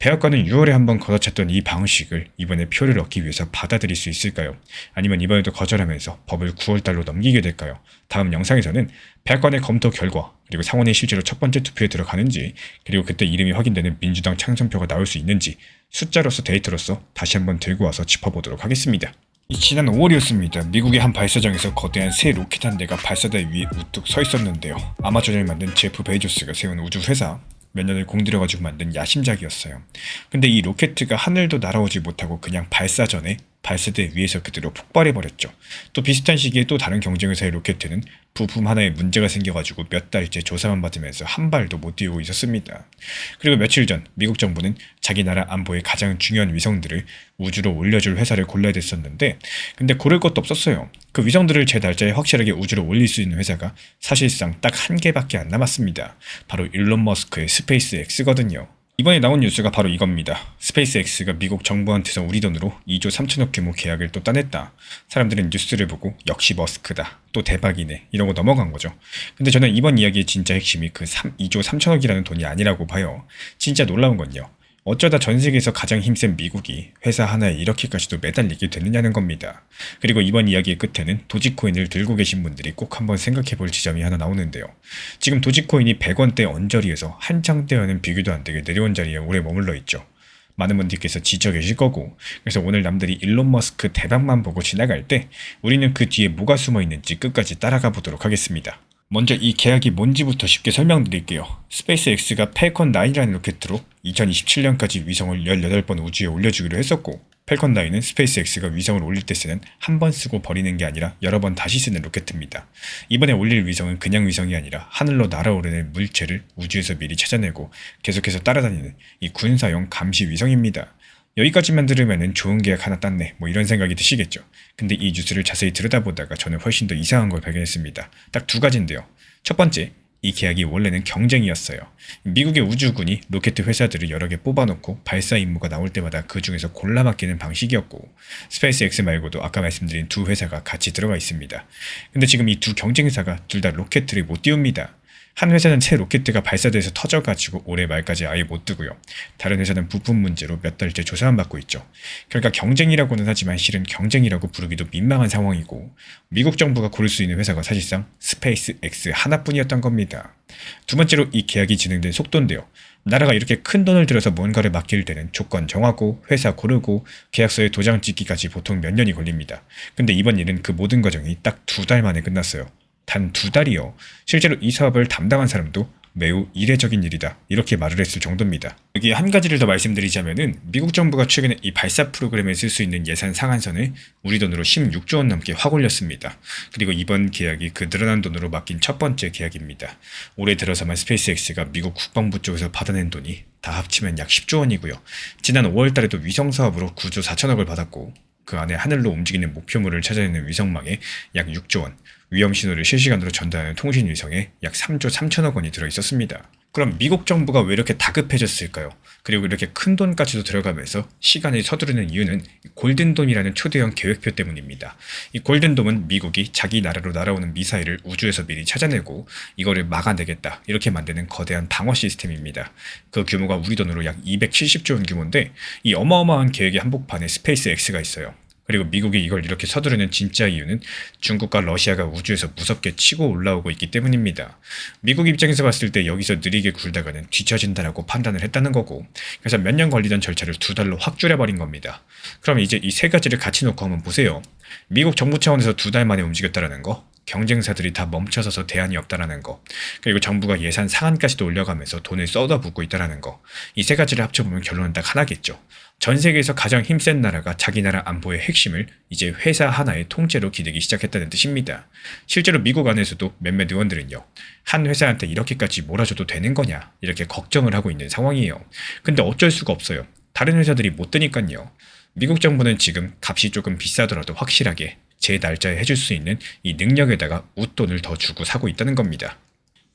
Speaker 1: 백악관은 6월에 한번 걷어찼던 이 방식을 이번에 표를 얻기 위해서 받아들일 수 있을까요? 아니면 이번에도 거절하면서 법을 9월달로 넘기게 될까요? 다음 영상에서는 백악관의 검토 결과, 그리고 상원이 실제로 첫 번째 투표에 들어가는지, 그리고 그때 이름이 확인되는 민주당 창선표가 나올 수 있는지 숫자로서 데이터로서 다시 한번 들고 와서 짚어보도록 하겠습니다. 지난 5월이었습니다. 미국의 한 발사장에서 거대한 새 로켓 한 대가 발사대 위에 우뚝 서 있었는데요. 아마존을 만든 제프 베이조스가 세운 우주회사, 몇 년을 공들여가지고 만든 야심작이었어요. 근데 이 로켓가 하늘도 날아오지 못하고 그냥 발사 전에 발사대 위에서 그대로 폭발해버렸죠. 또 비슷한 시기에 또 다른 경쟁회사의 로켓은 부품 하나에 문제가 생겨가지고 몇 달째 조사만 받으면서 한 발도 못 띄우고 있었습니다. 그리고 며칠 전 미국 정부는 자기 나라 안보의 가장 중요한 위성들을 우주로 올려줄 회사를 골라야 됐었는데, 근데 고를 것도 없었어요. 그 위성들을 제 날짜에 확실하게 우주로 올릴 수 있는 회사가 사실상 딱 한 개밖에 안 남았습니다. 바로 일론 머스크의 스페이스 X거든요. 이번에 나온 뉴스가 바로 이겁니다. 스페이스X가 미국 정부한테서 우리 돈으로 2조 3천억 규모 계약을 또 따냈다. 사람들은 뉴스를 보고 역시 머스크다, 또 대박이네, 이러고 넘어간 거죠. 근데 저는 이번 이야기의 진짜 핵심이 그 2조 3천억이라는 돈이 아니라고 봐요. 진짜 놀라운 건요, 어쩌다 전 세계에서 가장 힘센 미국이 회사 하나에 이렇게까지도 매달리게 되느냐는 겁니다. 그리고 이번 이야기의 끝에는 도지코인을 들고 계신 분들이 꼭 한번 생각해 볼 지점이 하나 나오는데요. 지금 도지코인이 100원대 언저리에서 한창 때와는 비교도 안 되게 내려온 자리에 오래 머물러 있죠. 많은 분들께서 지쳐 계실 거고, 그래서 오늘 남들이 일론 머스크 대박만 보고 지나갈 때 우리는 그 뒤에 뭐가 숨어 있는지 끝까지 따라가 보도록 하겠습니다. 먼저 이 계약이 뭔지부터 쉽게 설명드릴게요. 스페이스X가 팰컨 9이라는 로켓으로 2027년까지 위성을 18번 우주에 올려주기로 했었고, 팰컨 9은 스페이스X가 위성을 올릴 때 쓰는 한 번 쓰고 버리는 게 아니라 여러 번 다시 쓰는 로켓입니다. 이번에 올릴 위성은 그냥 위성이 아니라 하늘로 날아오르는 물체를 우주에서 미리 찾아내고 계속해서 따라다니는 이 군사용 감시 위성입니다. 여기까지만 들으면 좋은 계약 하나 땄네, 뭐 이런 생각이 드시겠죠. 근데 이 뉴스를 자세히 들여다보다가 저는 훨씬 더 이상한 걸 발견했습니다. 딱 두 가지인데요. 첫 번째, 이 계약이 원래는 경쟁이었어요. 미국의 우주군이 로켓 회사들을 여러 개 뽑아놓고 발사 임무가 나올 때마다 그 중에서 골라 맡기는 방식이었고, 스페이스X 말고도 아까 말씀드린 두 회사가 같이 들어가 있습니다. 근데 지금 이 두 경쟁사가 둘 다 로켓을 못 띄웁니다. 한 회사는 새 로켓가 발사돼서 터져가지고 올해 말까지 아예 못 뜨고요. 다른 회사는 부품 문제로 몇 달째 조사만 받고 있죠. 그러니까 경쟁이라고는 하지만 실은 경쟁이라고 부르기도 민망한 상황이고, 미국 정부가 고를 수 있는 회사가 사실상 스페이스X 하나뿐이었던 겁니다. 두 번째로 이 계약이 진행된 속도인데요. 나라가 이렇게 큰 돈을 들여서 뭔가를 맡길 때는 조건 정하고 회사 고르고 계약서에 도장 찍기까지 보통 몇 년이 걸립니다. 근데 이번 일은 그 모든 과정이 딱 2달 만에 끝났어요. 단 2달이요. 실제로 이 사업을 담당한 사람도 매우 이례적인 일이다, 이렇게 말을 했을 정도입니다. 여기에 한 가지를 더 말씀드리자면은, 미국 정부가 최근에 이 발사 프로그램에 쓸 수 있는 예산 상한선을 우리 돈으로 16조 원 넘게 확 올렸습니다. 그리고 이번 계약이 그 늘어난 돈으로 맡긴 첫 번째 계약입니다. 올해 들어서만 스페이스X가 미국 국방부 쪽에서 받아낸 돈이 다 합치면 약 10조 원이고요. 지난 5월 달에도 위성 사업으로 9조 4천억을 받았고, 그 안에 하늘로 움직이는 목표물을 찾아내는 위성망에 약 6조 원, 위험 신호를 실시간으로 전달하는 통신 위성에 약 3조 3천억 원이 들어있었습니다. 그럼 미국 정부가 왜 이렇게 다급해졌을까요? 그리고 이렇게 큰 돈까지도 들어가면서 시간을 서두르는 이유는 골든돔이라는 초대형 계획표 때문입니다. 이 골든돔은 미국이 자기 나라로 날아오는 미사일을 우주에서 미리 찾아내고 이거를 막아내겠다, 이렇게 만드는 거대한 방어 시스템입니다. 그 규모가 우리 돈으로 약 270조 원 규모인데, 이 어마어마한 계획의 한복판에 스페이스X가 있어요. 그리고 미국이 이걸 이렇게 서두르는 진짜 이유는 중국과 러시아가 우주에서 무섭게 치고 올라오고 있기 때문입니다. 미국 입장에서 봤을 때 여기서 느리게 굴다가는 뒤처진다라고 판단을 했다는 거고, 그래서 몇 년 걸리던 절차를 2달로 확 줄여버린 겁니다. 그럼 이제 이 세 가지를 같이 놓고 한번 보세요. 미국 정부 차원에서 2달 만에 움직였다라는 거, 경쟁사들이 다 멈춰서서 대안이 없다라는 거, 그리고 정부가 예산 상한까지도 올려가면서 돈을 쏟아붓고 있다라는 거, 이 세 가지를 합쳐보면 결론은 딱 하나겠죠. 전 세계에서 가장 힘센 나라가 자기 나라 안보의 핵심을 이제 회사 하나의 통째로 기대기 시작했다는 뜻입니다. 실제로 미국 안에서도 몇몇 의원들은요, 한 회사한테 이렇게까지 몰아줘도 되는 거냐 이렇게 걱정을 하고 있는 상황이에요. 근데 어쩔 수가 없어요. 다른 회사들이 못 드니까요. 미국 정부는 지금 값이 조금 비싸더라도 확실하게 제 날짜에 해줄 수 있는 이 능력에다가 웃돈을 더 주고 사고 있다는 겁니다.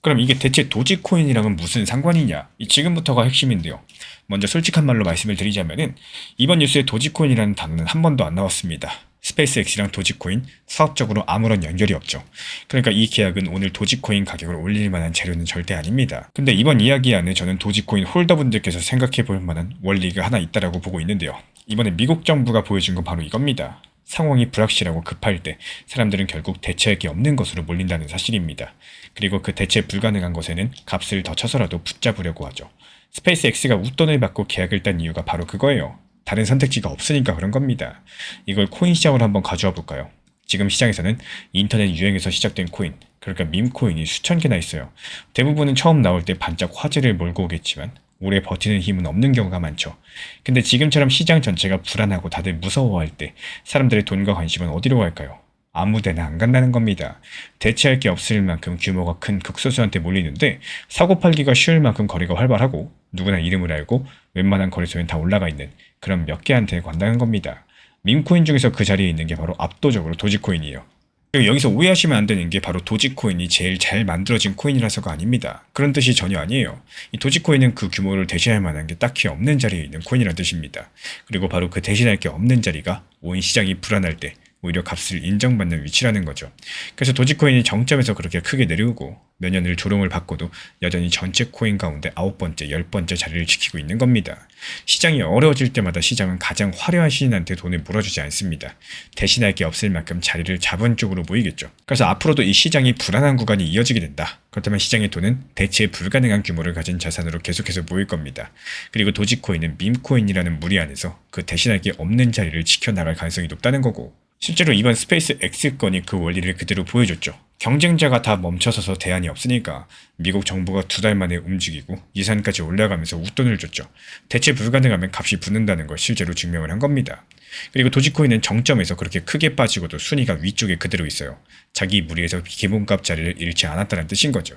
Speaker 1: 그럼 이게 대체 도지코인이랑은 무슨 상관이냐? 지금부터가 핵심인데요. 먼저 솔직한 말로 말씀을 드리자면은 이번 뉴스에 도지코인이라는 단어는 한 번도 안 나왔습니다. 스페이스X랑 도지코인 사업적으로 아무런 연결이 없죠. 그러니까 이 계약은 오늘 도지코인 가격을 올릴 만한 재료는 절대 아닙니다. 근데 이번 이야기 안에 저는 도지코인 홀더분들께서 생각해 볼 만한 원리가 하나 있다라고 보고 있는데요. 이번에 미국 정부가 보여준 건 바로 이겁니다. 상황이 불확실하고 급할 때 사람들은 결국 대체할 게 없는 것으로 몰린다는 사실입니다. 그리고 그 대체 불가능한 것에는 값을 더 쳐서라도 붙잡으려고 하죠. 스페이스X가 웃돈을 받고 계약을 딴 이유가 바로 그거예요. 다른 선택지가 없으니까 그런 겁니다. 이걸 코인 시장으로 한번 가져와 볼까요? 지금 시장에서는 인터넷 유행에서 시작된 코인, 그러니까 밈코인이 수천 개나 있어요. 대부분은 처음 나올 때 반짝 화제를 몰고 오겠지만 오래 버티는 힘은 없는 경우가 많죠. 근데 지금처럼 시장 전체가 불안하고 다들 무서워할 때 사람들의 돈과 관심은 어디로 갈까요? 아무데나 안 간다는 겁니다. 대체할 게 없을 만큼 규모가 큰 극소수한테 몰리는데 사고 팔기가 쉬울 만큼 거래가 활발하고 누구나 이름을 알고 웬만한 거래소엔 다 올라가 있는 그런 몇 개한테 간다는 겁니다. 밈코인 중에서 그 자리에 있는 게 바로 압도적으로 도지코인이에요. 그리고 여기서 오해하시면 안 되는 게 바로 도지코인이 제일 잘 만들어진 코인이라서가 아닙니다. 그런 뜻이 전혀 아니에요. 이 도지코인은 그 규모를 대신할 만한 게 딱히 없는 자리에 있는 코인이라는 뜻입니다. 그리고 바로 그 대신할 게 없는 자리가 온 시장이 불안할 때 오히려 값을 인정받는 위치라는 거죠. 그래서 도지코인이 정점에서 그렇게 크게 내려오고 몇 년을 조롱을 받고도 여전히 전체 코인 가운데 9번째, 10번째 자리를 지키고 있는 겁니다. 시장이 어려워질 때마다 시장은 가장 화려한 신인한테 돈을 몰아주지 않습니다. 대신할 게 없을 만큼 자리를 잡은 쪽으로 모이겠죠. 그래서 앞으로도 이 시장이 불안한 구간이 이어지게 된다. 그렇다면 시장의 돈은 대체 불가능한 규모를 가진 자산으로 계속해서 모일 겁니다. 그리고 도지코인은 밈코인이라는 무리 안에서 그 대신할 게 없는 자리를 지켜나갈 가능성이 높다는 거고, 실제로 이번 스페이스 X 건이 그 원리를 그대로 보여줬죠. 경쟁자가 다 멈춰서서 대안이 없으니까 미국 정부가 2달 만에 움직이고 예산까지 올라가면서 웃돈을 줬죠. 대체 불가능하면 값이 붙는다는 걸 실제로 증명을 한 겁니다. 그리고 도지코인은 정점에서 그렇게 크게 빠지고도 순위가 위쪽에 그대로 있어요. 자기 무리에서 기본값 자리를 잃지 않았다는 뜻인 거죠.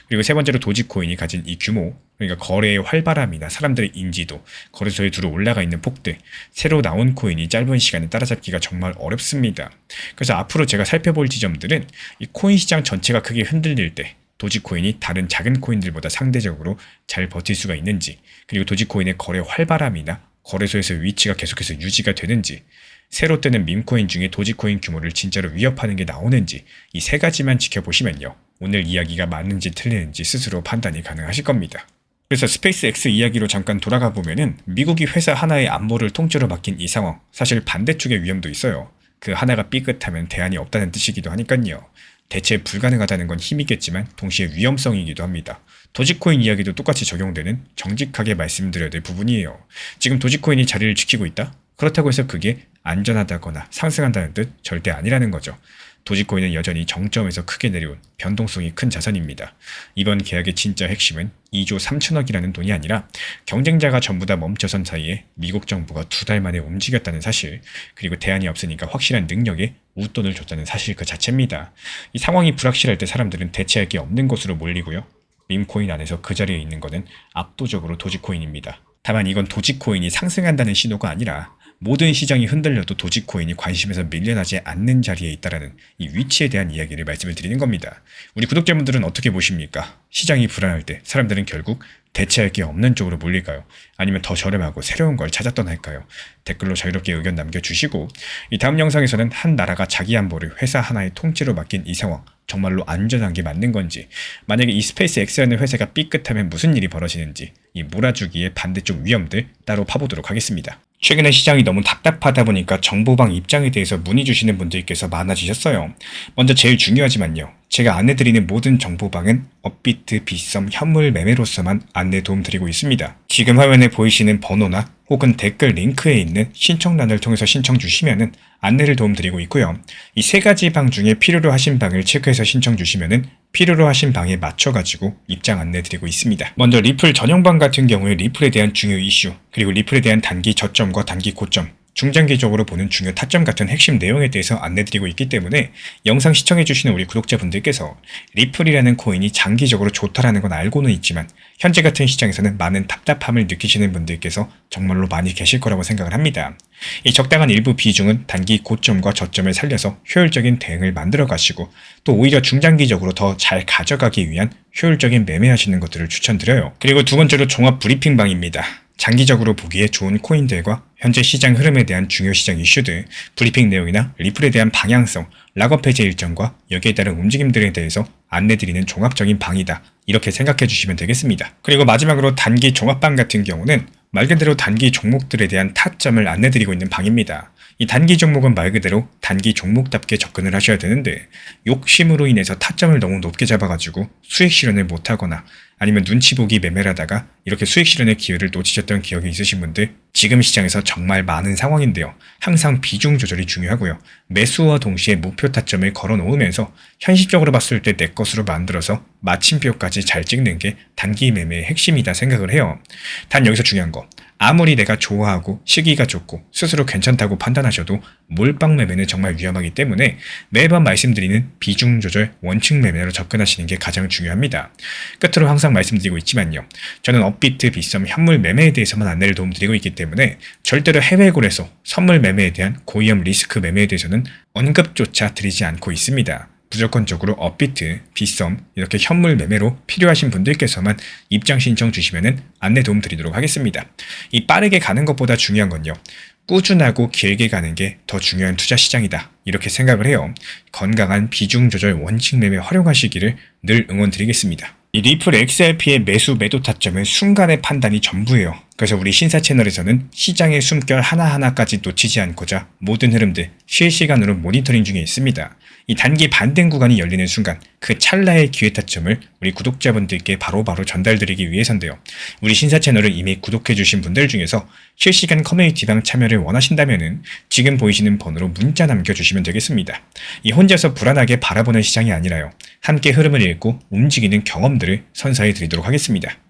Speaker 1: 그리고 세 번째로 도지코인이 가진 이 규모, 그러니까 거래의 활발함이나 사람들의 인지도, 거래소에 두루 올라가 있는 폭들, 새로 나온 코인이 짧은 시간에 따라잡기가 정말 어렵습니다. 그래서 앞으로 제가 살펴볼 지점들은 이 코인 시장 전체가 크게 흔들릴 때 도지코인이 다른 작은 코인들보다 상대적으로 잘 버틸 수가 있는지, 그리고 도지코인의 거래 활발함이나 거래소에서 위치가 계속해서 유지가 되는지, 새로 뜨는 밈코인 중에 도지코인 규모를 진짜로 위협하는 게 나오는지, 이 세 가지만 지켜보시면요, 오늘 이야기가 맞는지 틀리는지 스스로 판단이 가능하실 겁니다. 그래서 스페이스X 이야기로 잠깐 돌아가 보면은 미국이 회사 하나의 안보를 통째로 맡긴 이 상황, 사실 반대쪽의 위험도 있어요. 그 하나가 삐끗하면 대안이 없다는 뜻이기도 하니까요. 대체 불가능하다는 건 힘이겠지만 동시에 위험성이기도 합니다. 도지코인 이야기도 똑같이 적용되는 정직하게 말씀드려야 될 부분이에요. 지금 도지코인이 자리를 지키고 있다? 그렇다고 해서 그게 안전하다거나 상승한다는 뜻 절대 아니라는 거죠. 도지코인은 여전히 정점에서 크게 내려온 변동성이 큰 자산입니다. 이번 계약의 진짜 핵심은 2조 3천억이라는 돈이 아니라 경쟁자가 전부 다 멈춰선 사이에 미국 정부가 2달 만에 움직였다는 사실, 그리고 대안이 없으니까 확실한 능력에 웃돈을 줬다는 사실 그 자체입니다. 이 상황이 불확실할 때 사람들은 대체할 게 없는 곳으로 몰리고요. 밈코인 안에서 그 자리에 있는 것은 압도적으로 도지코인입니다. 다만 이건 도지코인이 상승한다는 신호가 아니라 모든 시장이 흔들려도 도지코인이 관심에서 밀려나지 않는 자리에 있다라는 이 위치에 대한 이야기를 말씀을 드리는 겁니다. 우리 구독자분들은 어떻게 보십니까? 시장이 불안할 때 사람들은 결국 대체할 게 없는 쪽으로 몰릴까요? 아니면 더 저렴하고 새로운 걸 찾아 떠날까요? 댓글로 자유롭게 의견 남겨주시고, 이 다음 영상에서는 한 나라가 자기 안보를 회사 하나의 통째로 맡긴 이 상황, 정말로 안전한 게 맞는 건지, 만약에 이 스페이스 X라는 회사가 삐끗하면 무슨 일이 벌어지는지, 이 몰아주기의 반대쪽 위험들 따로 파보도록 하겠습니다. 최근에 시장이 너무 답답하다 보니까 정보방 입장에 대해서 문의 주시는 분들께서 많아지셨어요. 먼저 제일 중요하지만요. 제가 안내드리는 모든 정보방은 업비트, 빗썸, 현물 매매로서만 안내 도움드리고 있습니다. 지금 화면에 보이시는 번호나 혹은 댓글 링크에 있는 신청란을 통해서 신청 주시면은 안내를 도움드리고 있고요. 이 세 가지 방 중에 필요로 하신 방을 체크해서 신청 주시면은 필요로 하신 방에 맞춰가지고 입장 안내 드리고 있습니다. 먼저 리플 전용방 같은 경우에 리플에 대한 중요 이슈, 그리고 리플에 대한 단기 저점과 단기 고점, 중장기적으로 보는 중요 타점 같은 핵심 내용에 대해서 안내드리고 있기 때문에 영상 시청해주시는 우리 구독자분들께서 리플이라는 코인이 장기적으로 좋다라는 건 알고는 있지만 현재 같은 시장에서는 많은 답답함을 느끼시는 분들께서 정말로 많이 계실 거라고 생각을 합니다. 이 적당한 일부 비중은 단기 고점과 저점을 살려서 효율적인 대응을 만들어 가시고 또 오히려 중장기적으로 더 잘 가져가기 위한 효율적인 매매하시는 것들을 추천드려요. 그리고 두 번째로 종합 브리핑방입니다. 장기적으로 보기에 좋은 코인들과 현재 시장 흐름에 대한 중요 시장 이슈들, 브리핑 내용이나 리플에 대한 방향성, 락업 해제 일정과 여기에 따른 움직임들에 대해서 안내드리는 종합적인 방이다. 이렇게 생각해 주시면 되겠습니다. 그리고 마지막으로 단기 종합방 같은 경우는 말 그대로 단기 종목들에 대한 타점을 안내드리고 있는 방입니다. 이 단기 종목은 말 그대로 단기 종목답게 접근을 하셔야 되는데 욕심으로 인해서 타점을 너무 높게 잡아가지고 수익 실현을 못하거나 아니면 눈치 보기 매매를 하다가 이렇게 수익 실현의 기회를 놓치셨던 기억이 있으신 분들 지금 시장에서 정말 많은 상황인데요. 항상 비중 조절이 중요하고요. 매수와 동시에 목표 타점을 걸어 놓으면서 현실적으로 봤을 때 내 것으로 만들어서 마침표까지 잘 찍는 게 단기 매매의 핵심이다 생각을 해요. 단 여기서 중요한 거. 아무리 내가 좋아하고 시기가 좋고 스스로 괜찮다고 판단하셔도 몰빵 매매는 정말 위험하기 때문에 매번 말씀드리는 비중 조절 원칙 매매로 접근하시는 게 가장 중요합니다. 끝으로 항상 말씀드리고 있지만요. 저는 업비트, 빗썸, 현물 매매에 대해서만 안내를 도움드리고 있기 때문에 절대로 해외고래소, 선물 매매에 대한 고위험 리스크 매매에 대해서는 언급조차 드리지 않고 있습니다. 무조건적으로 업비트, 빗썸 이렇게 현물 매매로 필요하신 분들께서만 입장 신청 주시면은 안내 도움 드리도록 하겠습니다. 이 빠르게 가는 것보다 중요한 건요. 꾸준하고 길게 가는 게 더 중요한 투자 시장이다. 이렇게 생각을 해요. 건강한 비중 조절 원칙 매매 활용하시기를 늘 응원드리겠습니다. 이 리플 XRP의 매수 매도 타점은 순간의 판단이 전부예요. 그래서 우리 신사 채널에서는 시장의 숨결 하나하나까지 놓치지 않고자 모든 흐름들 실시간으로 모니터링 중에 있습니다. 이 단기 반등 구간이 열리는 순간 그 찰나의 기회 타점을 우리 구독자분들께 바로바로 전달드리기 위해서인데요. 우리 신사 채널을 이미 구독해주신 분들 중에서 실시간 커뮤니티방 참여를 원하신다면 지금 보이시는 번호로 문자 남겨주시면 되겠습니다. 이 혼자서 불안하게 바라보는 시장이 아니라요. 함께 흐름을 읽고 움직이는 경험들을 선사해 드리도록 하겠습니다.